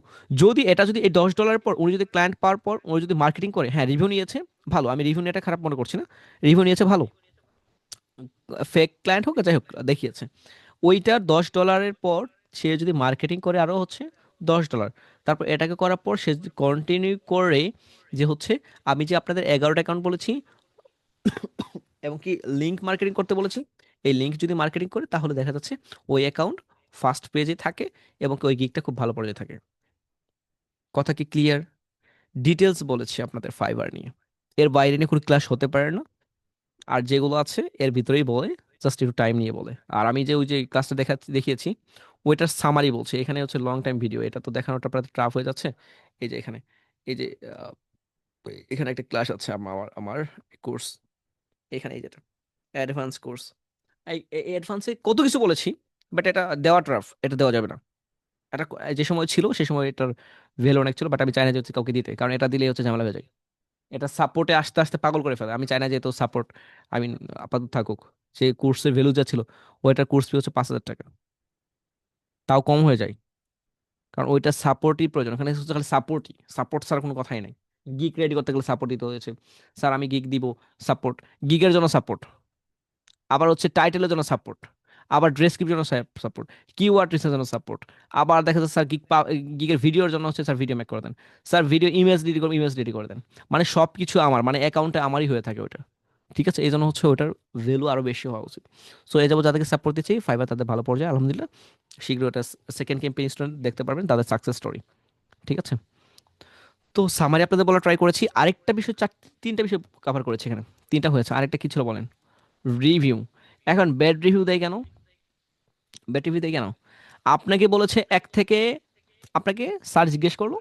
যদি এটা যদি এই $10 পর উনি যদি ক্লায়েন্ট পাওয়ার পর উনি যদি মার্কেটিং করে, হ্যাঁ রিভিউ নিয়েছে, ভালো, আমি রিভিউ নিয়ে এটা খারাপ মনে করছি না, রিভিউ নিয়েছে ভালো, ফেক ক্লায়েন্ট হোক আর যাই হোক দেখিয়েছে, ওইটার $10 পর সে যদি মার্কেটিং করে আরও হচ্ছে $10, তারপর এটাকে করার পর সে যদি কন্টিনিউ করে, যে হচ্ছে আমি যে আপনাদের 11টা অ্যাকাউন্ট বলেছি এবং কি লিঙ্ক মার্কেটিং করতে বলেছি, এই লিঙ্ক যদি মার্কেটিং করে তাহলে দেখা যাচ্ছে ওই অ্যাকাউন্ট ফার্স্ট পেজে থাকে এবং ওই গিগটা খুব ভালো পর্যায়ে থাকে। কথা কি ক্লিয়ার? ডিটেলস বলেছি আপনাদের ফাইবার নিয়ে, এর বাইরে নিয়ে কোনো ক্লাস হতে পারে না। আর যেগুলো আছে এর ভিতরেই বলে, জাস্ট একটু টাইম নিয়ে বলে। আর আমি যে ওই যে ক্লাসটা দেখিয়েছি ওইটার সামারি বলছি, এখানে হচ্ছে লং টাইম ভিডিও, এটা তো দেখানোটা প্রায় টাফ হয়ে যাচ্ছে। এই যে এখানে, এই যে আহ, এখানে একটা ক্লাস আছে আমার আমার কোর্স, এখানে এই যেটা অ্যাডভান্স কোর্স, এই অ্যাডভান্সে কত কিছু বলেছি, বাট এটা দেওয়া টাফ, এটা দেওয়া যাবে না। এটা যে সময় ছিল সে সময় এটার ভ্যালু অনেক ছিল, বাট আমি চাই না যে হচ্ছে কাউকে দিতে, কারণ এটা দিলেই হচ্ছে ঝামেলা হয়ে যায়। এটা সাপোর্টে আস্তে আস্তে পাগল করে ফেলে, আমি চাই না যে তো সাপোর্ট আই মিন আপাতত থাকুক। সেই কোর্সের ভ্যালু যা ছিল, ওইটার কোর্স ফি হচ্ছে 5,000 টাকা, তাও কম হয়ে যায়, কারণ ওইটা সাপোর্টই প্রয়োজন। ওখানে হচ্ছে খালি সাপোর্টই, সাপোর্ট ছাড়া কোনো কথাই নাই। গিগ রেডি করতে গেলে সাপোর্ট দিতে হয়েছে, স্যার আমি গিগ দিব, সাপোর্ট, গিগের জন্য সাপোর্ট, আবার হচ্ছে টাইটেলের জন্য সাপোর্ট, আবার ডেসক্রিপশনের জন্য সাপোর্ট, কিওয়ার্ড রিসার্চের জন্য সাপোর্ট, আবার দেখা যাচ্ছে স্যার গিগের ভিডিওর জন্য হচ্ছে স্যার ভিডিও মেক করে দেন, স্যার ভিডিও ইমেজ রেডি করে ইমেজ রেডি করে দেন। মানে সব কিছু আমার মানে অ্যাকাউন্টে আমারই হয়ে থাকে ওটা। ঠিক আছে, এই জন্য হচ্ছে ওটার ভ্যালু আরো বেশি হওয়া উচিত। সো এই যাবো যাদেরকে সাপোর্ট দিচ্ছি ফাইবার তাদের ভালো পর্যায়ে আলহামদুলিল্লাহ, শীঘ্র এটা সেকেন্ড ক্যাম্পেইন স্টুডেন্ট দেখতে পারবেন তাদের সাকসেস স্টোরি। ঠিক আছে, তো সামারি আপনাদের বলা ট্রাই করেছি, আরেকটা বিষয় তিনটা বিষয় কভার করেছি এখানে, তিনটা হয়েছে, আরেকটা কি ছিল বলেন? রিভিউ। এখন ব্যাড রিভিউ দেয় কেন? ব্যাড রিভিউ দেয় কেন? আপনাকে বলেছে এক থেকে, আপনাকে স্যার জিজ্ঞেস করলো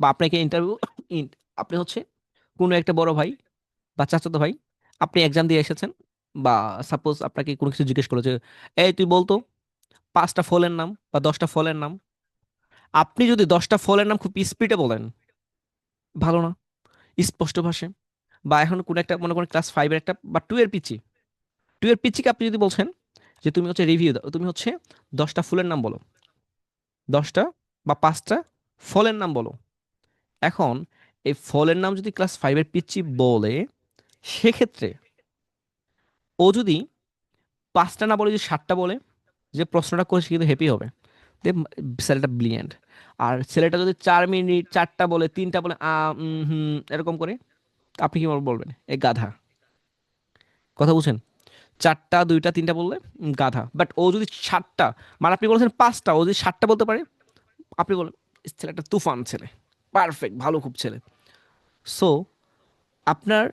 বা আপনাকে ইন্টারভিউ, আপনি হচ্ছে কোনো একটা বড় ভাই বা চাচাতো ভাই, আপনি এক্সাম দিয়ে এসেছেন, বা সাপোজ আপনাকে কোনো কিছু জিজ্ঞেস করলো যে এই তুই বলতো 5টা ফলের নাম বা 10টা ফলের নাম, আপনি যদি 10টা ফলের নাম খুব স্পিডে বলেন, ভালো না, স্পষ্ট ভাষায়, বা এখন কোনো একটা মনে করেন ক্লাস 5-এর একটা বা 2 এর পিচি, 2 এর পিচিকে আপনি যদি বলছেন যে তুমি হচ্ছে রিভিউ দাও, তুমি হচ্ছে 10টা ফুলের নাম বলো, 10টা বা 5টা ফলের নাম বলো। এখন এই ফলের নাম যদি ক্লাস 5-এর পিচ্চি বলে, সেক্ষেত্রে ও যদি 5টা না বলে যদি 7টা বলে, যে প্রশ্নটা করেছে কিন্তু হ্যাপি হবে, যে ছেলেটা ব্রিলিয়েন্ট। আর ছেলেটা যদি 4 মিনিট 4টা বলে 3টা বলে এরকম করে, আপনি কি বলবেন? এ গাধা। কথা বুঝছেন? 4টা 2টা 3টা বললে গাধা। বাট ও যদি 7টা, মানে আপনি বলেছেন 5টা, ও যদি 7টা বলতে পারে, আপনি বলেন ছেলেটা তুফান ছেলে, পারফেক্ট, ভালো খুব ছেলে। সো আপনার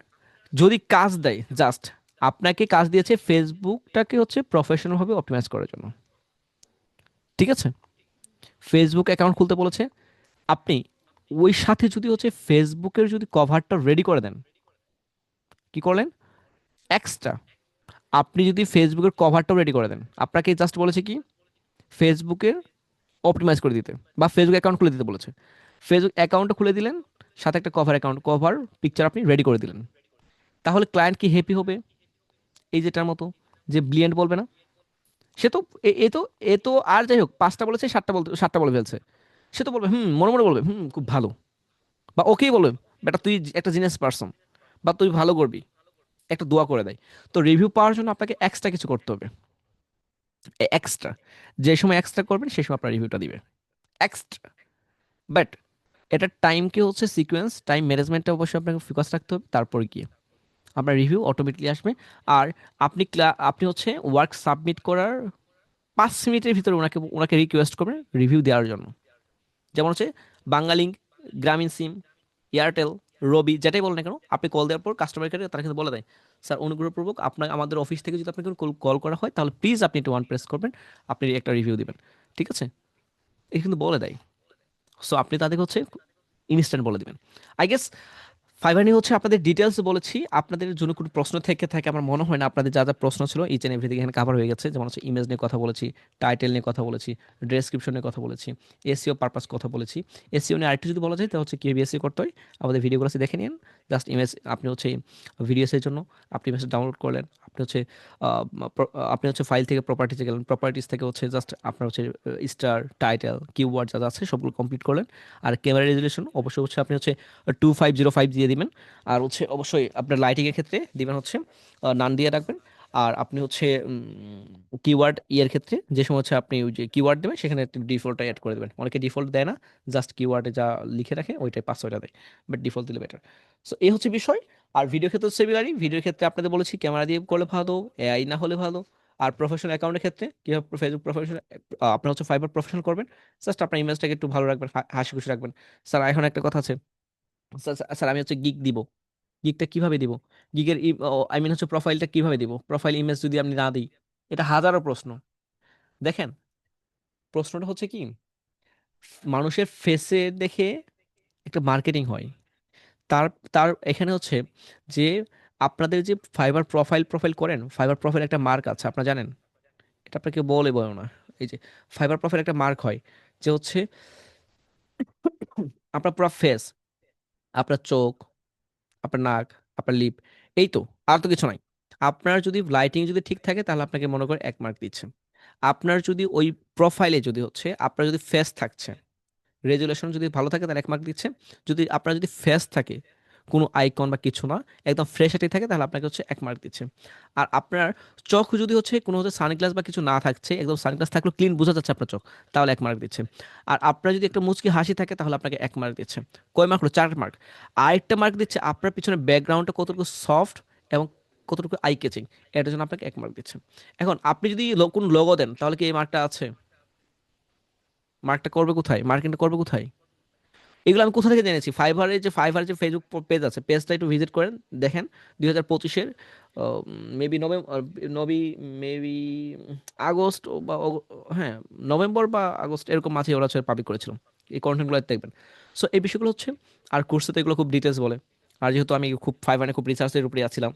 যদি কাজ দেয়, জাস্ট আপনাকে কাজ দিয়েছে ফেসবুকটাকে হচ্ছে প্রফেশনাল ভাবে অপটিমাইজ করার জন্য। ঠিক আছে, ফেসবুক অ্যাকাউন্ট খুলতে বলেছে, আপনি ওই সাথে যদি হচ্ছে ফেসবুকের যদি কভারটা রেডি করে দেন, কি করলেন এক্সট্রা, আপনি যদি ফেসবুকের কভারটাও রেডি করে দেন, আপনাকে জাস্ট বলেছে কি ফেসবুকের অপটিমাইজ করে দিতে বা ফেসবুক অ্যাকাউন্ট খুলে দিতে বলেছে, ফেসবুক অ্যাকাউন্টটা খুলে দিলেন, সাথে একটা কভার পিকচার আপনি রেডি করে দিলেন, তাহলে ক্লায়েন্ট কি হ্যাপি হবে? এই যেটার মতো, যে ব্লিয়েন্ট বলবে না, সে তো এ তো আর যাই হোক 5টা বলেছে 7টা বলে ফেলছে, সে তো বলবে মনে মনে বলবে খুব ভালো, বা ওকেই বলবে বেটা তুই একটা জিনিয়াস পারসন, বা তুই ভালো করবি, একটা দোয়া করে দেয়। তো রিভিউ পাওয়ার জন্য আপনাকে এক্সট্রা কিছু করতে হবে, এক্সট্রা, যে সময় এক্সট্রা করবেন সেই সময় আপনার রিভিউটা দিবে এক্সট্রা। বাট এটা টাইমকে হচ্ছে সিকোয়েন্স টাইম ম্যানেজমেন্টটা অবশ্যই আপনাকে ফোকাস রাখতে হবে, তারপর গিয়ে আপনার রিভিউ অটোমেটিকলি আসবে। আর আপনি হচ্ছে ওয়ার্ক সাবমিট করার 5 মিনিটের ভিতরে ওনাকে রিকোয়েস্ট করবেন রিভিউ দেওয়ার জন্য। যেমন হচ্ছে বাংলালিংক, গ্রামীণ সিম, এয়ারটেল, রবি, যেটাই বলেন না কেন, আপনি কল দেওয়ার পর কাস্টমার কেয়ারে তারা কিন্তু বলে দেয় স্যার অনুগ্রহপূর্বক আপনার আমাদের অফিস থেকে যদি আপনাকে কল করা হয় তাহলে প্লিজ আপনি একটু ওয়ান প্রেস করবেন, আপনি একটা রিভিউ দিবেন। ঠিক আছে, এই কিন্তু বলে দেয়। সো আপনি তাদেরকে হচ্ছে ইনস্ট্যান্ট বলে দিবেন। আই গেস ফাইবার নিয়ে হচ্ছে আপনাদের ডিটেলস বলেছি। আপনাদের জন্য কোনো প্রশ্ন থেকে থাকে আমার মনে হয় না, আপনাদের যা যা প্রশ্ন ছিল ইচ এন্ড এভরিথিং এখানে কাভার হয়ে গেছে। যেমন হচ্ছে ইমেজ নিয়ে কথা বলেছি, টাইটেল নিয়ে কথা বলেছি, ডেসক্রিপশন নিয়ে কথা বলেছি, এসইও পারপাস কথা বলেছি। এসইও নিয়ে আরেকটু যদি বলা যায় তাহলে হচ্ছে কীভাবে এসইও করতে হয় আমাদের ভিডিওগুলো দেখে নিন। জাস্ট ইমেজ আপনি হচ্ছে ভিডিওসের জন্য আপনি ইমেজ ডাউনলোড করলেন, আপনি হচ্ছে আপনি হচ্ছে ফাইল থেকে প্রপার্টিতে গেলেন, প্রপার্টিস থেকে হচ্ছে জাস্ট আপনার হচ্ছে স্টার টাইটেল কিওয়ার্ড যা যা আছে সবগুলো কমপ্লিট করলেন। আর ক্যামেরা রেজুলেশন অবশ্যই হচ্ছে আপনি হচ্ছে 2505 দিয়ে দিবেন। আর হচ্ছে অবশ্যই আপনার লাইটিংয়ের ক্ষেত্রে দিবেন হচ্ছে নান দিয়ে রাখবেন। আর আপনি হচ্ছে কিওয়ার্ড ইয়ের ক্ষেত্রে যে সময় হচ্ছে আপনি ওই যে কিওয়ার্ড দেবেন সেখানে ডিফল্টটা অ্যাড করে দেবেন। অনেকে ডিফল্ট দেয় না, জাস্ট কিওয়ার্ডে যা লিখে রাখে ওইটাই পাসওয়ার্ডটা দেয়, বাট ডিফল্ট দিলে বেটার। সো এই হচ্ছে বিষয়। আর ভিডিও ক্ষেত্রে সিমিলারই, ভিডিওর ক্ষেত্রে আপনাদের বলেছি ক্যামেরা দিয়ে করলে ভালো, এআই না হলে ভালো। আর প্রফেশনাল অ্যাকাউন্টের ক্ষেত্রে কীভাবে ফেসবুক প্রফেশনাল আপনার হচ্ছে ফাইবার প্রফেশনাল করবেন, জাস্ট আপনার ইমেজটাকে একটু ভালো রাখবেন, হাসি খুশি রাখবেন। স্যার এখন একটা কথা আছে, স্যার স্যার, আমি হচ্ছে গিগ দিব, গিগটা কিভাবে দিব, গিগের আই মিন হচ্ছে প্রোফাইলটা কিভাবে দিব, প্রোফাইল ইমেজ যদি আমি না দিই, এটা হাজারো প্রশ্ন। দেখেন, প্রশ্নটা হচ্ছে কি, মানুষের ফেসে দেখে একটা মার্কেটিং হয়। তার তার এখানে হচ্ছে যে আপনাদের যে ফাইবার প্রোফাইল প্রোফাইল করেন, ফাইবার প্রোফাইল একটা মার্ক আছে, আপনারা জানেন? এটা আপনাকে বলে না। এই যে ফাইবার প্রোফাইল একটা মার্ক হয়, যে হচ্ছে আপনার পুরো ফেস, আপনার চোখ, আপনার নাক, আপনার লিপ, এই তো, আর তো কিছু নাই। আপনার যদি লাইটিং যদি ঠিক থাকে তাহলে আপনাকে মনে করে 1 মার্ক দিচ্ছে। আপনার যদি ওই প্রোফাইলে যদি হচ্ছে আপনার যদি ফেস থাকছে, রেজুলেশন যদি ভালো থাকে তাহলে 1 মার্ক দিচ্ছে। যদি আপনার যদি ফেস থাকে, কোনো আইকন বা কিছু না, একদম ফ্রেশাটি থাকে, তাহলে আপনাকে হচ্ছে 1 মার্ক দিচ্ছে। আর আপনার চোখ যদি হচ্ছে কোনো হচ্ছে সানগ্লাস বা কিছু না থাকছে, একদম সানগ্লাস থাকলেও ক্লিন বোঝা যাচ্ছে আপনার চোখ, তাহলে 1 মার্ক দিচ্ছে। আর আপনার যদি একটা মুচকি হাসি থাকে তাহলে আপনাকে 1 মার্ক দিচ্ছে। কয় মার্ক হলো? 4 মার্ক। আরেকটা মার্ক দিচ্ছে আপনার পিছনে ব্যাকগ্রাউন্ডটা কতটুকু সফট এবং কতটুকু আই ক্যাচিং, এটার জন্য আপনাকে 1 মার্ক দিচ্ছে। এখন আপনি যদি কোনো লোগো দেন তাহলে কি এই মার্কটা আছে? মার্কটা করবে কোথায়? মার্কিংটা করবে কোথায়? এগুলো আমি কোথা থেকে জেনেছি? ফাইভারের যে ফেসবুক পেজ আছে, পেজটা একটু ভিজিট করেন, দেখেন 2025-এর মেবি নভেম্বর, নবী মেবি আগস্ট বা হ্যাঁ, নভেম্বর বা আগস্ট এরকম মাঝে ওরা হচ্ছে পাবলিক করেছিল। এই কন্টেন্টগুলো দেখবেন। সো এই বিষয়গুলো হচ্ছে, আর কোর্সে তো এগুলো খুব ডিটেলস বলে। আর যেহেতু আমি খুব ফাইভারে খুব রিসার্চের উপরে আছিলাম,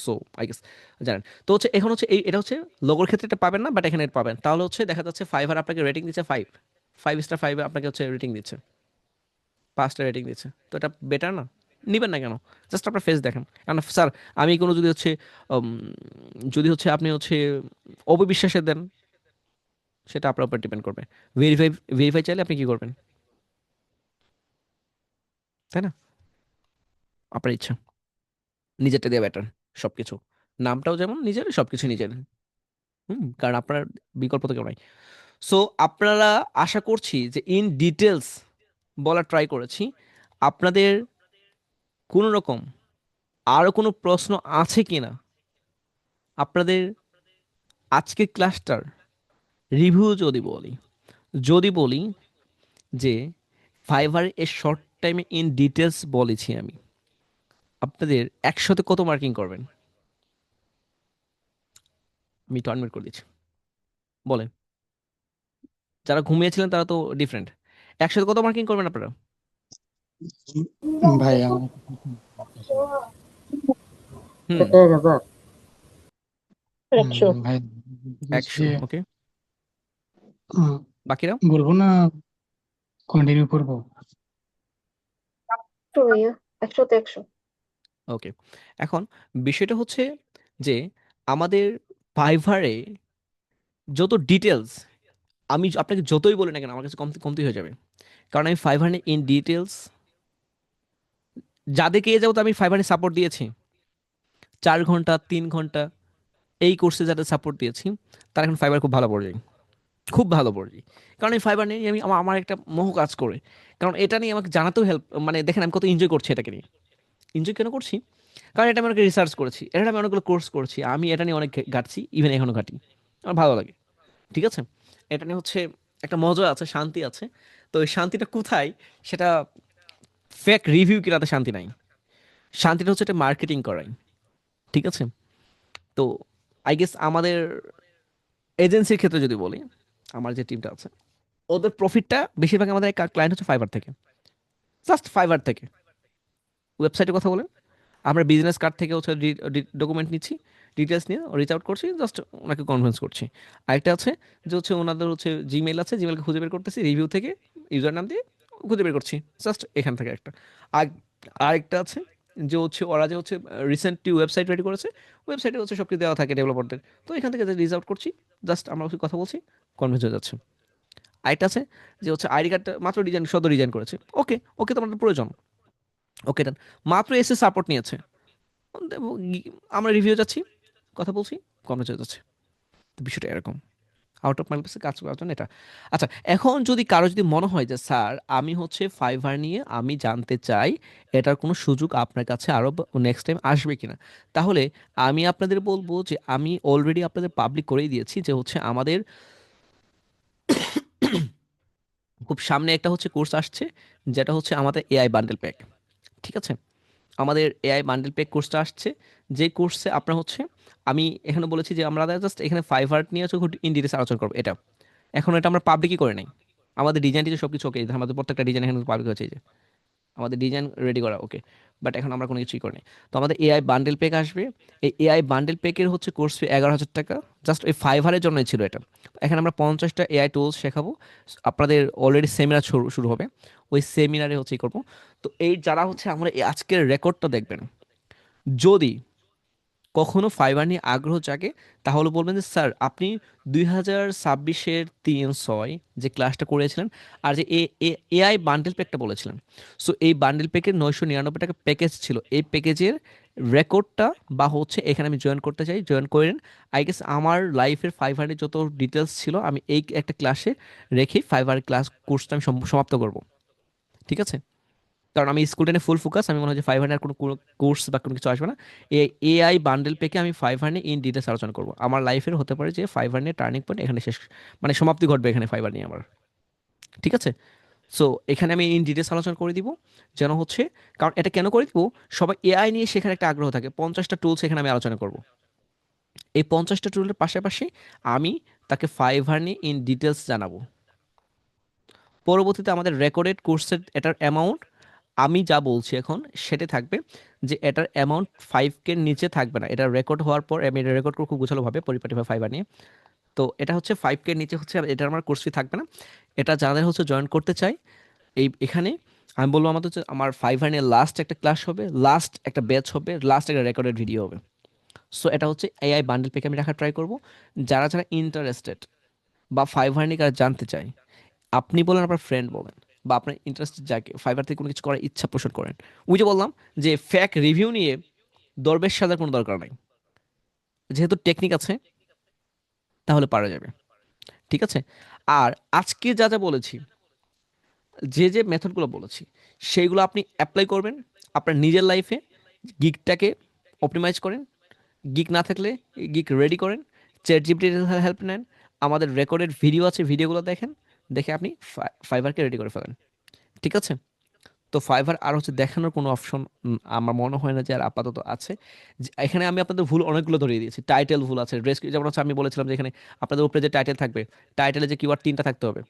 সো আই গেস জানেন। তো হচ্ছে এখন হচ্ছে এটা হচ্ছে লোগোর ক্ষেত্রে এটা পাবেন না, বাট এখানে এটা পাবেন। তাহলে হচ্ছে দেখা যাচ্ছে ফাইভার আপনাকে রেটিং দিচ্ছে 5 স্টার, 5 আপনাকে হচ্ছে রেটিং দিচ্ছে, 5টা রেটিং দিচ্ছে। তো এটা বেটার না? নিবেন না কেন? জাস্ট আপনার ফেস দেখেন। কারণ স্যার, আমি কোনো যদি হচ্ছে উম, যদি হচ্ছে আপনি হচ্ছে অপবিশ্বাসে দেন, সেটা আপনার উপর ডিপেন্ড করবে। ভেরিফাই ভেরিফাই চাইলে আপনি কি করবেন, তাই না? আপনার ইচ্ছা, নিজেরটা দিয়ে বেটার সবকিছু। নামটাও যেমন নিজের, সবকিছু নিজের। কারণ আপনার বিকল্প তো কেউ নাই। সো আপনারা, আশা করছি যে ইন ডিটেলস বলা ট্রাই করেছি। আপনাদের কোনো রকম আরো কোনো প্রশ্ন আছে কিনা, আপনাদের আজকের ক্লাসটার রিভিউ যদি বলি যে ফাইভার এর শর্ট টাইমে ইন ডিটেলস বলেছি আমি, আপনাদের 100-তে কত মার্কিং করবেন? আমি একটু আনমিউট করে দিচ্ছি, বলেন। যারা ঘুমিয়েছিলেন তারা তো ডিফারেন্ট। 100-তে কত মার্কিং করবেন আপনারা? ভাই আমার একটা প্রশ্ন আছে। হুম, 1000। একশো। ভাই বলছি 100, যে ওকে। উম, বাকিরা? বলবো না, কন্টিনিউ করবো? একশো ভাইয়া, 100-তে 100। ওকে। এখন বিষয়টা হচ্ছে যে আমাদের ফাইভারে যত ডিটেলস, আমি আপনাকে যতই বলি না কেন, আমার কাছে কমতি কমতি হয়ে যাবে। কারণ আমি ফাইভারে ইন ডিটেলস যাদেরকে এ যাবত আমি ফাইভারে সাপোর্ট দিয়েছি, 4 ঘন্টা 3 ঘন্টা এই কোর্সে যাদের সাপোর্ট দিয়েছি, তারা এখন ফাইবার খুব ভালো পড়ে, খুব ভালো পড়ি। কারণ এই ফাইবার নিয়ে আমি আমার একটা মোহ কাজ করে। কারণ এটা নিয়ে আমাকে জানাতেও হেল্প, মানে দেখেন আমি কত এনজয় করছি এটাকে নিয়ে। এনজয় কেন করছি? কারণ এটা আমি অনেক রিসার্চ করেছি, এটা আমি অনেকগুলো কোর্স করেছি, আমি এটা নিয়ে অনেক ঘাটছি, ইভেন এখনো ঘাটি। আমার ভালো লাগে, ঠিক আছে। এটা নিয়ে হচ্ছে একটা মজা আছে, শান্তি আছে। তো এই শান্তিটা কোথায়? সেটা ফেক রিভিউ কিনাতে শান্তি নাই, শান্তিটা হচ্ছে এটা মার্কেটিং করাই, ঠিক আছে। তো আই গেস আমাদের এজেন্সির ক্ষেত্রে যদি বলি, আমার যে টিমটা আছে, ওদের প্রফিটটা বেশিরভাগ আমাদের ক্লায়েন্ট হচ্ছে ফাইবার থেকে, জাস্ট ফাইবার থেকে। ওয়েবসাইটের কথা বলেন, আমরা বিজনেস কার্ড থেকে হচ্ছে ডকুমেন্ট নিচ্ছি, ডিটেলস নিয়ে রিচ আউট করছি, জাস্ট ওনাকে কনভিন্স করছি। আরেকটা আছে যে হচ্ছে ওনাদের হচ্ছে জিমেল আছে, জিমেলকে খুঁজে বের করতেছি রিভিউ থেকে, ইউজার নাম দিয়ে খুঁজে বের করছি, জাস্ট এখান থেকে একটা। আর আরেকটা আছে যে হচ্ছে ওরা যে হচ্ছে রিসেন্টলি ওয়েবসাইট রেডি করেছে, ওয়েবসাইটে হচ্ছে সব কিছু দেওয়া থাকে ডেভেলপারদের, তো এখান থেকে রিচ আউট করছি, জাস্ট আমরা ওকে কথা বলছি, কনভিন্স হয়ে যাচ্ছে। আরেকটা আছে যে হচ্ছে আইডি কার্ডটা মাত্র ডিজাইন, সদ্য ডিজাইন করেছে, ওকে ওকে তো আমাদের প্রয়োজন, ওকে ডান, মাত্র এসে সাপোর্ট নিয়েছে, আমরা রিভিউ যাচ্ছি, কথা বলছি, কনভার্স হয়ে যাচ্ছে। তো বিষয়টা এরকম। আউট অফ মাই কাজ করার জন্য এটা। আচ্ছা, এখন যদি কারো যদি মনে হয় যে স্যার আমি হচ্ছে ফাইবার নিয়ে আমি জানতে চাই, এটার কোনো সুযোগ আপনার কাছে আরও নেক্সট টাইম আসবে কিনা, তাহলে আমি আপনাদের বলবো যে আমি অলরেডি আপনাদের পাবলিক করেই দিয়েছি যে হচ্ছে আমাদের খুব সামনে একটা হচ্ছে কোর্স আসছে, যেটা হচ্ছে আমাদের এআই বান্ডেল প্যাক। ঠিক আছে, আমাদের এআই বান্ডেল প্যাক কোর্সটা আসছে, যে কোর্সে আপনার হচ্ছে আমি এখানে বলেছি যে আমরা জাস্ট এখানে ফাইবার নিয়ে হচ্ছে ইন ডিটেলস আলোচনা করবো এটা। এখন এটা আমরা পাবলিকই করে নাই, আমাদের ডিজাইন টিজাইন সব কিছু ওকে, আমাদের প্রত্যেকটা ডিজাইন এখানে পাবলিক হয়েছে, এই যে আমাদের ডিজাইন রেডি করা ওকে, বাট এখন আমরা কোনো কিছুই করি। তো আমাদের এআই বান্ডেল প্যাক আসবে। এই এআই বান্ডেল প্যাকের হচ্ছে কোর্স ফি 11,000 টাকা, জাস্ট ওই ফাইভারের জন্যই ছিল এটা। এখানে আমরা 50টা এআই টুলস শেখাবো, আপনাদের অলরেডি সেমিনার শুরু শুরু হবে, ওই সেমিনারে হচ্ছে ই করবো। তো এই যারা হচ্ছে আমরা এই আজকের রেকর্ডটা দেখবেন, যদি কখনো ফাইবার নিয়ে আগ্রহ জাগে, তাহলে বলবেন যে স্যার আপনি 2026-3/6 যে ক্লাসটা করেছিলেন, আর যে এআই বান্ডেল প্যাকটা বলেছিলেন, সো এই বান্ডেল প্যাকের 999 টাকা প্যাকেজ ছিল, এই প্যাকেজের রেকর্ডটা বা হচ্ছে এখানে আমি জয়েন করতে চাই, জয়েন করেন। আই গেস আমার লাইফের ফাইবারের যত ডিটেলস ছিল আমি এই একটা ক্লাসে রেখে ফাইবার ক্লাস কোর্সটা আমি সমাপ্ত করব। ঠিক আছে, কারণ আমি স্কুল টেনে ফুল ফোকাস, আমি মনে হয় যে ফাইভ হান্ড্রেড কোনো কোর্স বা কোনো কিছু আসবে না। এই এআই বান্ডেল পেকে আমি ফাইভ হান্ড্রেড ইন ডিটেলস আলোচনা করবো। আমার লাইফের হতে পারে যে ফাইভ হান্ড্রেড টার্নিং পয়েন্ট এখানে শেষ, মানে সমাপ্তি ঘটবে এখানে ফাইবার নিয়ে আমার। ঠিক আছে, সো এখানে আমি ইন ডিটেলস আলোচনা করে দিব, যেন হচ্ছে, কারণ এটা কেন করে দিব, সবাই এআই নিয়ে শেখার একটা আগ্রহ থাকে। 50টা টুলস এখানে আমি আলোচনা করব, এই 50টা টুলের পাশাপাশি আমি তাকে ফাইবার নিয়ে ইন ডিটেলস জানাবো। পরবর্তীতে আমাদের রেকর্ডেড কোর্সের এটার অ্যামাউন্ট আমি যা বলছি এখন সেটা থাকবে, যে এটার অ্যামাউন্ট 5K নিচে থাকবে না। এটা রেকর্ড হওয়ার পর আমি এটা রেকর্ড করে খুব গুছালোভাবে পরিপাটিভাবে ফাইবার নিয়ে, তো এটা হচ্ছে 5K নিচে হচ্ছে এটার আমার কোর্স ফি থাকবে না। এটা যাদের হচ্ছে জয়েন করতে চাই, এখানে আমি বলবো আমাদের হচ্ছে আমার ফাইবার নিয়ে লাস্ট একটা ক্লাস হবে, লাস্ট একটা ব্যাচ হবে, লাস্ট একটা রেকর্ডেড ভিডিও হবে। সো এটা হচ্ছে এআই বান্ডেল পেকে আমি রাখার ট্রাই করব। যারা যারা ইন্টারেস্টেড বা ফাইবার নিয়ে কারা জানতে চাই, আপনি বলেন, আপনার ফ্রেন্ড বলেন, বা আপনার ইন্টারেস্ট যাকে ফাইবার থেকে কোনো কিছু করার ইচ্ছা পোষণ করেন, ওই যে বললাম যে ফ্যাক রিভিউ নিয়ে দরবেশ সাজার কোনো দরকার নাই, যেহেতু টেকনিক আছে তাহলে পারা যাবে। ঠিক আছে, আর আজকে যা যা বলেছি, যে যে মেথডগুলো বলেছি, সেইগুলো আপনি অ্যাপ্লাই করবেন আপনার নিজের লাইফে। গিকটাকে অপটিমাইজ করেন, গিক না থাকলে গিক রেডি করেন, চ্যাট জিপিটির হেল্প নেন, আমাদের রেকর্ডেড ভিডিও আছে, ভিডিওগুলো দেখেন, দেখে আপনি ফাইবারকে রেডি করে ফেলেন। ঠিক আছে, তো ফাইবার আর হচ্ছে দেখানোর কোনো অপশন আমার মনে হয় না যে আর আপাতত আছে। এখানে আমি আপনাদের ভুল অনেকগুলো ধরিয়ে দিয়েছি, টাইটেল ভুল আছে, ড্রেস যেমন হচ্ছে আমি বলেছিলাম যে এখানে আপনাদের উপরে যে টাইটেল থাকবে, টাইটেলে যে কিওয়ার্ড 3টা থাকতে হবে,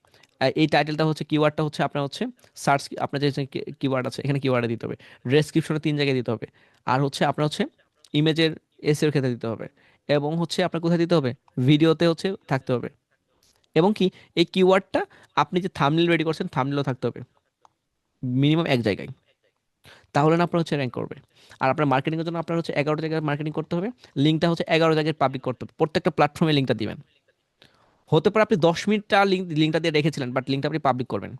এই টাইটেলটা হচ্ছে কিওয়ার্ডটা হচ্ছে আপনার হচ্ছে সার্চ, আপনার যে কিওয়ার্ড আছে এখানে কিওয়ার্ডে দিতে হবে, ডেসক্রিপশনে 3 জায়গায় দিতে হবে, আর হচ্ছে আপনার হচ্ছে ইমেজের এসের ক্ষেত্রে দিতে হবে, এবং হচ্ছে আপনার কোথায় দিতে হবে, ভিডিওতে হচ্ছে থাকতে হবে, এবং কি এই কিওয়ার্ডটা আপনি যে থাম্বনেল রেডি করছেন থাম্বনেলও থাকতে হবে মিনিমাম এক জায়গায়, তাহলে না আপনার হচ্ছে র্যাঙ্ক করবে। আর আপনার মার্কেটিংয়ের জন্য আপনার হচ্ছে 11টা জায়গায় মার্কেটিং করতে হবে, লিঙ্কটা হচ্ছে 11 জায়গায় পাবলিক করতে হবে, প্রত্যেকটা প্ল্যাটফর্মে লিঙ্কটা দিবেন। হতে পারে আপনি 10 মিনিটটা লিঙ্কটা দিয়ে রেখেছিলেন, বাট লিঙ্কটা আপনি পাবলিক করবেন,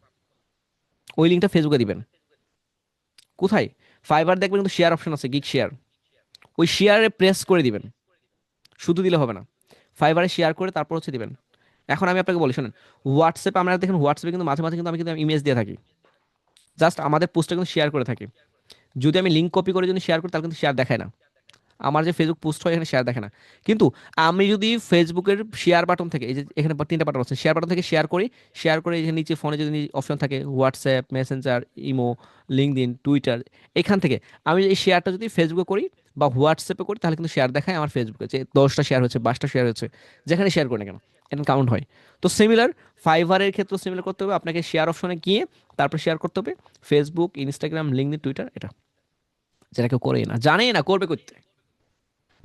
ওই লিঙ্কটা ফেসবুকে দিবেন। কোথায়? ফাইবার দেখবেন কিন্তু শেয়ার অপশন আছে, গিগ শেয়ার, ওই শেয়ারে প্রেস করে দিবেন, শুধু দিলে হবে না, ফাইবারে শেয়ার করে তারপর হচ্ছে দিবেন। এখন আমি আপনাকে বলি শোনেন, হোয়াটসঅ্যাপে আমরা দেখেন, হোয়াটসঅ্যাপে কিন্তু মাঝে মাঝে কিন্তু আমি ইমেজ দিয়ে থাকি, জাস্ট আমাদের পোস্টটা কিন্তু শেয়ার করে থাকি। যদি আমি লিঙ্ক কপি করে যদি শেয়ার করি তাহলে কিন্তু শেয়ার দেখায় না, আমার যে ফেসবুক পোস্ট হয় এখানে শেয়ার দেখে না। কিন্তু আমি যদি ফেসবুকের শেয়ার বাটন থেকে, এই যে এখানে 3টা বাটন আছে, শেয়ার বাটন থেকে শেয়ার করি, শেয়ার করে এই যে নিচে ফোনে যদি অপশন থাকে WhatsApp, Messenger, imo, LinkedIn, Twitter, এখান থেকে আমি এই শেয়ারটা যদি ফেসবুকে করি বা হোয়াটসঅ্যাপে করি তাহলে কিন্তু শেয়ার দেখায় আমার ফেসবুকে, যে 10টা শেয়ার হচ্ছে, 22টা শেয়ার হচ্ছে, যেখানে শেয়ার করি না কেন এটা কাউন্ট হয়। তো সিমিলার ফাইবারের ক্ষেত্রে সিমিলার করতে হবে, আপনাকে শেয়ার অপশনে গিয়ে তারপর শেয়ার করতে হবে, ফেসবুক, ইনস্টাগ্রাম, লিঙ্কডইন, টুইটার, এটা যেটা কেউ করেই না, জানেই না করবে করতে।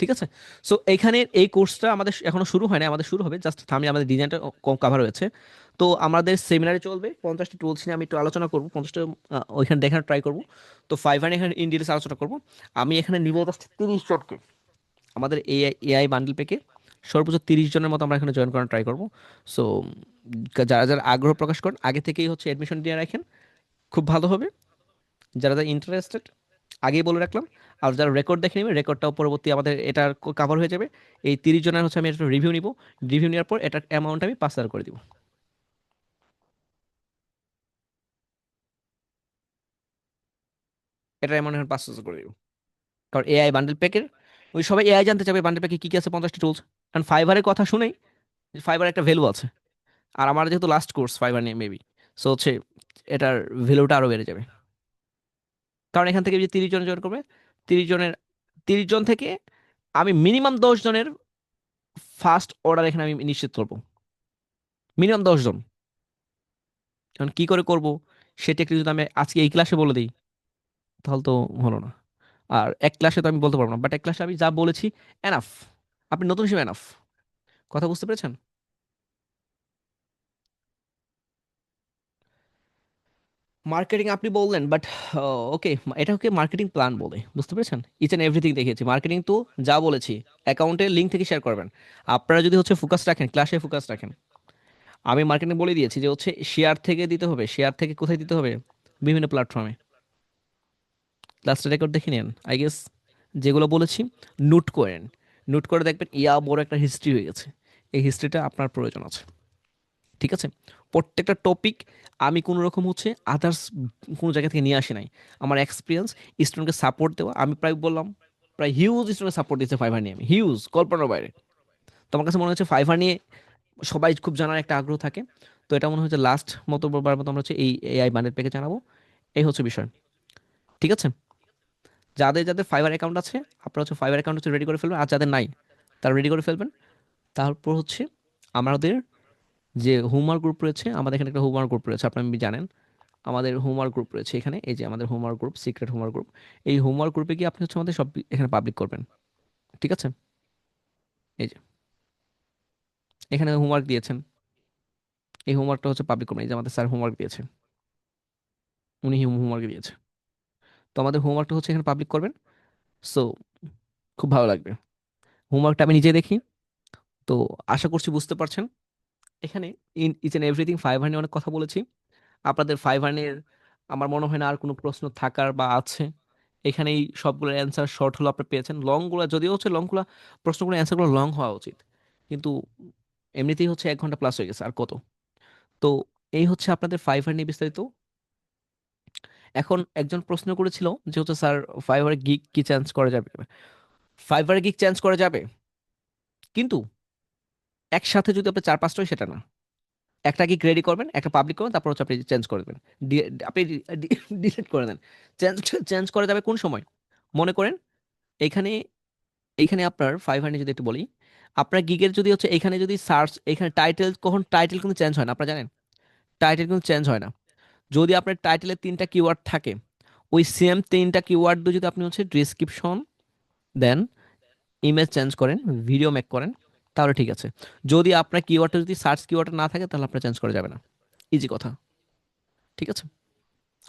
ঠিক আছে, সো এইখানে এই কোর্সটা আমাদের এখনো শুরু হয় না, আমাদের শুরু হবে, জাস্ট থামি আমাদের ডিজাইনটা কম কাভার হয়েছে। তো আমাদের সেমিনারে চলবে 50টা টুলস নিয়ে আমি একটু আলোচনা করবো, 50টা ওইখানে দেখার ট্রাই করবো। তো ফাইবার এখানে ইন ডিটেলস আলোচনা করবো। আমি এখানে নিব জাস্ট 30 জনকে, আমাদের এআই এআই বান্ডেল পেকে সর্বোচ্চ 30 জনের মতো আমরা এখানে জয়েন করার ট্রাই করবো। সো যারা যারা আগ্রহ প্রকাশ করেন আগে থেকেই হচ্ছে অ্যাডমিশন দিয়ে রাখেন, খুব ভালো হবে। যারা যারা ইন্টারেস্টেড আগেই বলে রাখলাম। আর যারা রেকর্ড দেখে নেবে, রেকর্ডটাও পরবর্তী আমাদের এটার কাভার হয়ে যাবে। এই 30 জনের হচ্ছে আমি একটা রিভিউ নিব। রিভিউ নেওয়ার পর এটার অ্যামাউন্ট আমি 5,000 করে দিব। এটার অ্যামাউন্ট এখন 5,000 করে দিব। কারণ এআই বান্ডেল প্যাকের ওই সবাই এআই জানতে চাবে বান্ডেল প্যাকে কি কি আছে, 50টি টুলস। কারণ ফাইবারের কথা শুনেই ফাইবার একটা ভ্যালু আছে। আর আমার যেহেতু লাস্ট কোর্স ফাইবার নিয়ে মেবি, সো হচ্ছে এটার ভ্যালুটা আরো বেড়ে যাবে। কারণ এখান থেকে যে 30 জন জয়েন করবে, 30 জনের 30 জন থেকে আমি মিনিমাম 10 জনের ফার্স্ট অর্ডার এখানে আমি নিশ্চিত করবো। মিনিমাম 10 জন। এখন কি করে করব সেটা একটু যদি আমি আজকে এই ক্লাসে বলে দিই তাহলে তো হলো না। আর এক ক্লাসে তো আমি বলতে পারবো না, বাট এক ক্লাসে আমি যা বলেছি এনাফ। আপনি নতুন হিসেবে এনাফ। কথা বুঝতে পেরেছেন? মার্কেটিং আপনি বললেন, বাট ওকে, এটা ওকে মার্কেটিং প্ল্যান বলে, বুঝতে পেরেছেন? ইচ এন্ড এভরিথিং দেখিয়েছি। মার্কেটিং তো যা বলেছি অ্যাকাউন্টের লিঙ্ক থেকে শেয়ার করবেন। আপনারা যদি হচ্ছে ফোকাস রাখেন, ক্লাসে ফোকাস রাখেন, আমি মার্কেটিং বলে দিয়েছি যে হচ্ছে শেয়ার থেকে দিতে হবে। শেয়ার থেকে কোথায় দিতে হবে? বিভিন্ন প্ল্যাটফর্মে। লাস্ট রেকর্ড দেখে নিন আই গেস। যেগুলো বলেছি নোট করেন। নোট করে দেখবেন ইয়া বড় একটা হিস্ট্রি হয়ে গেছে। এই হিস্ট্রিটা আপনার প্রয়োজন আছে। ঠিক আছে? প্রত্যেকটা টপিক আমি কোনো রকম হচ্ছে আদার্স কোনো জায়গা থেকে নিয়ে আসি নাই। আমার এক্সপিরিয়েন্স, স্টুডেন্টকে সাপোর্ট দেওয়া। আমি প্রায় বললাম প্রায় হিউজ স্টুডেন্ট সাপোর্ট দিচ্ছে ফাইবার নিয়ে, আমি হিউজ, কল্পনার বাইরে। তো আমার কাছে মনে হচ্ছে ফাইবার নিয়ে সবাই খুব জানার একটা আগ্রহ থাকে। তো এটা মনে হচ্ছে লাস্ট বার মতো আমরা হচ্ছে এই এআই বান্ডেল প্যাকেজ জানাবো। এই হচ্ছে বিষয়। ঠিক আছে? যাদের যাদের ফাইবার অ্যাকাউন্ট আছে আপনারা হচ্ছে ফাইবার অ্যাকাউন্ট হচ্ছে রেডি করে ফেলবেন, আর যাদের নাই তারা রেডি করে ফেলবেন। তারপর হচ্ছে আমাদের যে হোমওয়ার্ক গ্রুপ রয়েছে, আমাদের এখানে একটা হোমওয়ার্ক গ্রুপ রয়েছে, আপনি জানেন। আমাদের হোমওয়ার্ক গ্রুপ রয়েছে এখানে, এই যে আমাদের homework group, secret homework group. এই হোমওয়ার্ক গ্রুপে গিয়ে আপনি হচ্ছে আমাদের সব এখানে পাবলিক করবেন। ঠিক আছে? এই যে এখানে হোমওয়ার্ক দিয়েছেন, এই হোমওয়ার্কটা হচ্ছে পাবলিক করবেন। এই যে আমাদের স্যার হোমওয়ার্ক দিয়েছেন, উনি হোমওয়ার্ক দিয়েছে। তো আমাদের হোমওয়ার্কটা হচ্ছে এখানে পাবলিক করবেন। সো খুব ভালো লাগবে। হোমওয়ার্কটা আমি নিজে দেখি। তো আশা করছি বুঝতে পারছেন। এখানে ইচ এন্ড এভরিথিং ফাইবার নিয়ে অনেক কথা বলেছি। আপনাদের ফাইবার নিয়ে আমার মনে হয় না আর কোনো প্রশ্ন থাকার বা আছে। এখানেই সবগুলোর অ্যান্সার শর্ট হলো আপনি পেয়েছেন। লংগুলো যদিও হচ্ছে লংগুলো, প্রশ্নগুলো অ্যান্সারগুলো লং হওয়া উচিত, কিন্তু এমনিতেই হচ্ছে 1 ঘন্টা প্লাস হয়ে গেছে আর কত। তো এই হচ্ছে আপনাদের ফাইবার নিয়ে বিস্তারিত। এখন একজন প্রশ্ন করেছিল যে হচ্ছে স্যার ফাইবারে গিগ কি চেঞ্জ করা যাবে? ফাইবারে গিগ চেঞ্জ করা যাবে, কিন্তু একসাথে যদি আপনি 4-5টা হয় সেটা না। একটা গিগ রেডি করবেন, একটা পাবলিক করবেন, তারপর হচ্ছে আপনি চেঞ্জ করে দেবেন। আপনি ডিলিট করে দেন। চেঞ্জ চেঞ্জ করা যাবে কোন সময়? মনে করেন এখানে, এইখানে আপনার ফাইবার নিয়ে যদি একটু বলি, আপনার গিগের যদি হচ্ছে এখানে যদি সার্চ, এখানে টাইটেল, কখন টাইটেল কিন্তু চেঞ্জ হয় না, আপনারা জানেন? টাইটেল কিন্তু চেঞ্জ হয় না। যদি আপনার টাইটেলে 3টা কিওয়ার্ড থাকে, ওই সেম 3টা কিওয়ার্ড দিয়ে যদি আপনি হচ্ছে ডিসক্রিপশন দেন, ইমেজ চেঞ্জ করেন, ভিডিও মেক করেন, তাহলে ঠিক আছে। যদি আপনার কিওয়ার্ডটা যদি সার্চ কিওয়ার্ড না থাকে তাহলে আপনার চেঞ্জ করা যাবে না। ইজি কথা। ঠিক আছে?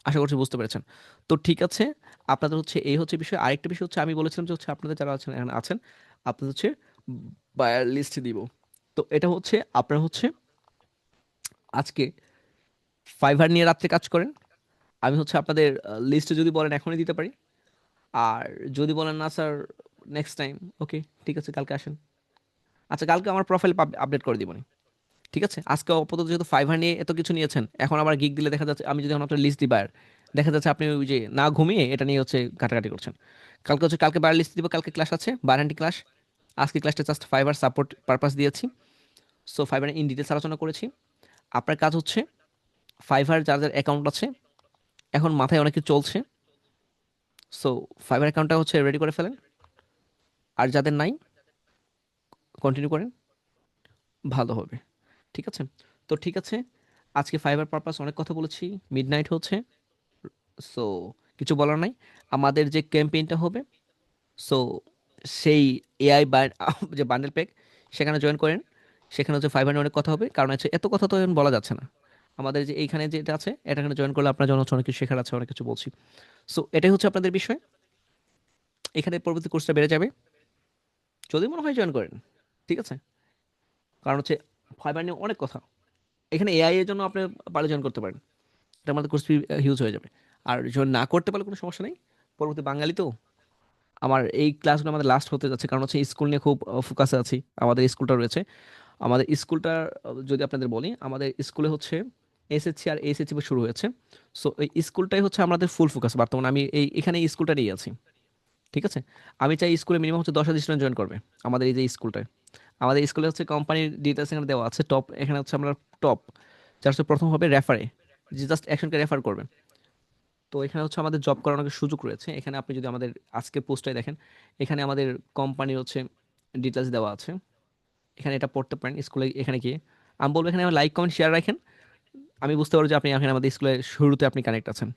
আশা করছি বুঝতে পেরেছেন। তো ঠিক আছে, আপনাদের হচ্ছে এই হচ্ছে বিষয়। আরেকটা বিষয় হচ্ছে আমি বলেছিলাম যে হচ্ছে আপনাদের যারা আছেন এখানে আছেন, আপনাদের হচ্ছে বায়ার লিস্ট দিব। তো এটা হচ্ছে আপনারা হচ্ছে আজকে ফাইবার নিয়ে রাত্রে কাজ করেন। আমি হচ্ছে আপনাদের লিস্টে যদি বলেন এখনই দিতে পারি। আর যদি বলেন না স্যার নেক্সট টাইম, ওকে, ঠিক আছে, কালকে আসেন। আচ্ছা, কালকে আমার প্রোফাইল আপডেট করে দিবনি। ঠিক আছে? আজকে আপাতত যেহেতু ফাইবার নিয়ে এত কিছু নিয়েছেন, এখন আবার গিগ দিলে দেখা যাচ্ছে আমি যদি এখন আপনার লিস্ট দিই বায়ার, দেখা যাচ্ছে আপনি ওই যে না ঘুমিয়ে এটা নিয়ে হচ্ছে ঘাটাঘাটি করছেন। কালকে হচ্ছে কালকে বায়ার লিস্ট দিব, কালকে ক্লাস আছে, বায়ার ক্লাস। আজকে ক্লাসটা জাস্ট ফাইবার সাপোর্ট পারপাস দিয়েছি। সো ফাইবার ইন ডিটেলস আলোচনা করেছি। আপনার কাজ হচ্ছে ফাইবার যার যার অ্যাকাউন্ট আছে, এখন মাথায় অনেক কিছু চলছে, সো ফাইবার অ্যাকাউন্টটা হচ্ছে রেডি করে ফেলেন। আর যাদের নাই কন্টিনিউ করেন, ভালো হবে। ঠিক আছে? তো ঠিক আছে, আজকে ফাইবার পারপাস অনেক কথা বলেছি, মিড নাইট হচ্ছে। সো কিছু বলার নাই। আমাদের যে ক্যাম্পেইনটা হবে, সো সেই এআই যে বান্ডেল প্যাক, সেখানে জয়েন করেন। সেখানে হচ্ছে ফাইবার নিয়ে অনেক কথা হবে, কারণ হচ্ছে এত কথা তো এখন বলা যাচ্ছে না। আমাদের যে এইখানে যেটা আছে এটা এখানে জয়েন করলে আপনার জন্য হচ্ছে অনেক কিছু শেখার আছে, অনেক কিছু বলছি। সো এটাই হচ্ছে আপনাদের বিষয়। এখানে পরবর্তী কোর্সটা বেড়ে যাবে যদি মনে হয় জয়েন করেন। ঠিক আছে? কারণ হচ্ছে ফাইবার নিয়ে অনেক কথা। এখানে এআই এর জন্য আপনি পারলে জয়েন করতে পারেন। এটা আমাদের কোর্স ফি হিউজ হয়ে যাবে। আর জয়েন না করতে পারলে কোনো সমস্যা নেই, পরবর্তী বাঙালি তো আমার এই ক্লাসগুলো আমাদের লাস্ট হতে যাচ্ছে, কারণ হচ্ছে স্কুল নিয়ে খুব ফোকাসে আছি। আমাদের স্কুলটা রয়েছে, আমাদের স্কুলটা যদি আপনাদের বলি, আমাদের স্কুলে হচ্ছে এসএসসি আর এইচএসসি শুরু হয়েছে। সো এই স্কুলটাই হচ্ছে আমাদের ফুল ফোকাস বর্তমানে। আমি এখানে এই স্কুলটা নিয়ে আছি। ঠিক আছে, আমি চাই স্কুলে মিনিমাম হচ্ছে 10,000 স্টুডেন্ট জয়েন করবে আমাদের এই যে স্কুলটায়। আমাদের স্কুলে হচ্ছে কোম্পানির ডিটেলস এখানে দেওয়া আছে, টপ এখানে হচ্ছে আমরা টপ। যার হচ্ছে প্রথম হবে রেফারে, যে জাস্ট একজনকে রেফার করবে। তো এখানে হচ্ছে আমাদের জব করার অনেক সুযোগ রয়েছে। এখানে আপনি যদি আমাদের আজকে পোস্টটাই দেখেন, এখানে আমাদের কোম্পানির হচ্ছে ডিটেলস দেওয়া আছে। এখানে এটা পড়তে পারেন স্কুলে এখানে গিয়ে। আমি বলবো এখানে লাইক কমেন্ট শেয়ার রাখেন, আমি বুঝতে পারবো যে আপনি এখানে আমাদের স্কুলের শুরুতে আপনি কানেক্ট আছেন।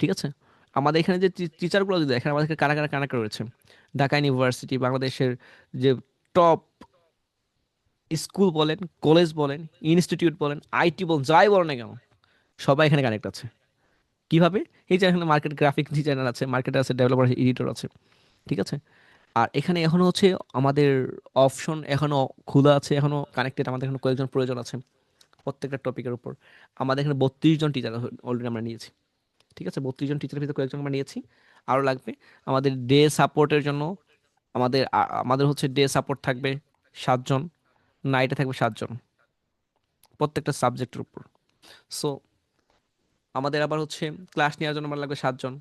ঠিক আছে, আমাদের এখানে যে টিচারগুলো যদি দেখেন, আমাদের এখানে কারা কারা কানেক্ট রয়েছে। ঢাকা ইউনিভার্সিটি, বাংলাদেশের যে টপ স্কুল বলেন, কলেজ বলেন, ইনস্টিটিউট বলেন, আইটি বলেন, যাই বলেন না কেন, সবাই এখানে কানেক্ট আছে। কিভাবে? এই যে এখানে মার্কেট গ্রাফিক ডিজাইনার আছে, মার্কেটার আছে, ডেভেলপার আছে, এডিটর আছে। ঠিক আছে, আর এখানে এখনো হচ্ছে আমাদের অপশন এখনো খোলা আছে, এখনো কানেক্টেড, আমাদের এখনো কয়েকজন প্রয়োজন আছে প্রত্যেকটা টপিকের উপর। আমাদের এখানে 32 জন টিচার অলরেডি আমরা নিয়েছি। ঠিক আছে, 32 জন টিচারের ভিতরে কয়েকজন আমরা নিয়েছি, আরও লাগবে। আমাদের ডে সাপোর্টের জন্য আমাদের হচ্ছে ডে সাপোর্ট থাকবে 7 জন, নাইটে থাকবে 7 জন, প্রত্যেকটা সাবজেক্টের উপর। সো আমাদের আবার হচ্ছে ক্লাস নেওয়ার জন্য আমার লাগবে 7 জন,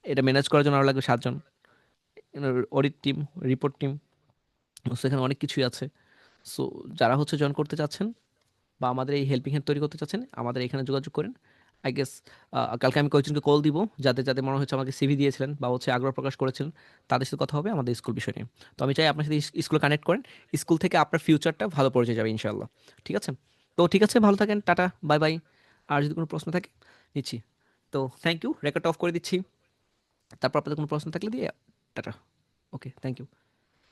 এটা ম্যানেজ করার জন্য আরও লাগবে 7 জন, অডিট টিম, রিপোর্ট টিম। সেখানে অনেক কিছুই আছে। সো যারা হচ্ছে জয়েন করতে চাচ্ছেন বা আমাদের এই হেল্পিং হ্যান্ড তৈরি করতে চাচ্ছেন, আমাদের এখানে যোগাযোগ করেন। আই গেস কালকে আমি কয়েকজনকে কল দিব, যাদের যাদের মনে হচ্ছে আমাকে সিভি দিয়েছিলেন বা হচ্ছে আগ্রহ প্রকাশ করেছিলেন, তাদের সাথে কথা হবে আমাদের স্কুল বিষয় নিয়ে। তো আমি চাই আপনার সাথে স্কুলে কানেক্ট করেন, স্কুল থেকে আপনার ফিউচারটা ভালো পর্যায়ে যাবে ইনশাআল্লাহ। ঠিক আছে, তো ঠিক আছে, ভালো থাকেন, টাটা, বাই বাই। আর যদি কোনো প্রশ্ন থাকে নিচ্ছি। তো থ্যাংক ইউ, রেকর্ড অফ করে দিচ্ছি। তারপর আপনাদের কোনো প্রশ্ন থাকলে দিয়ে টাটা। Okay, thank you.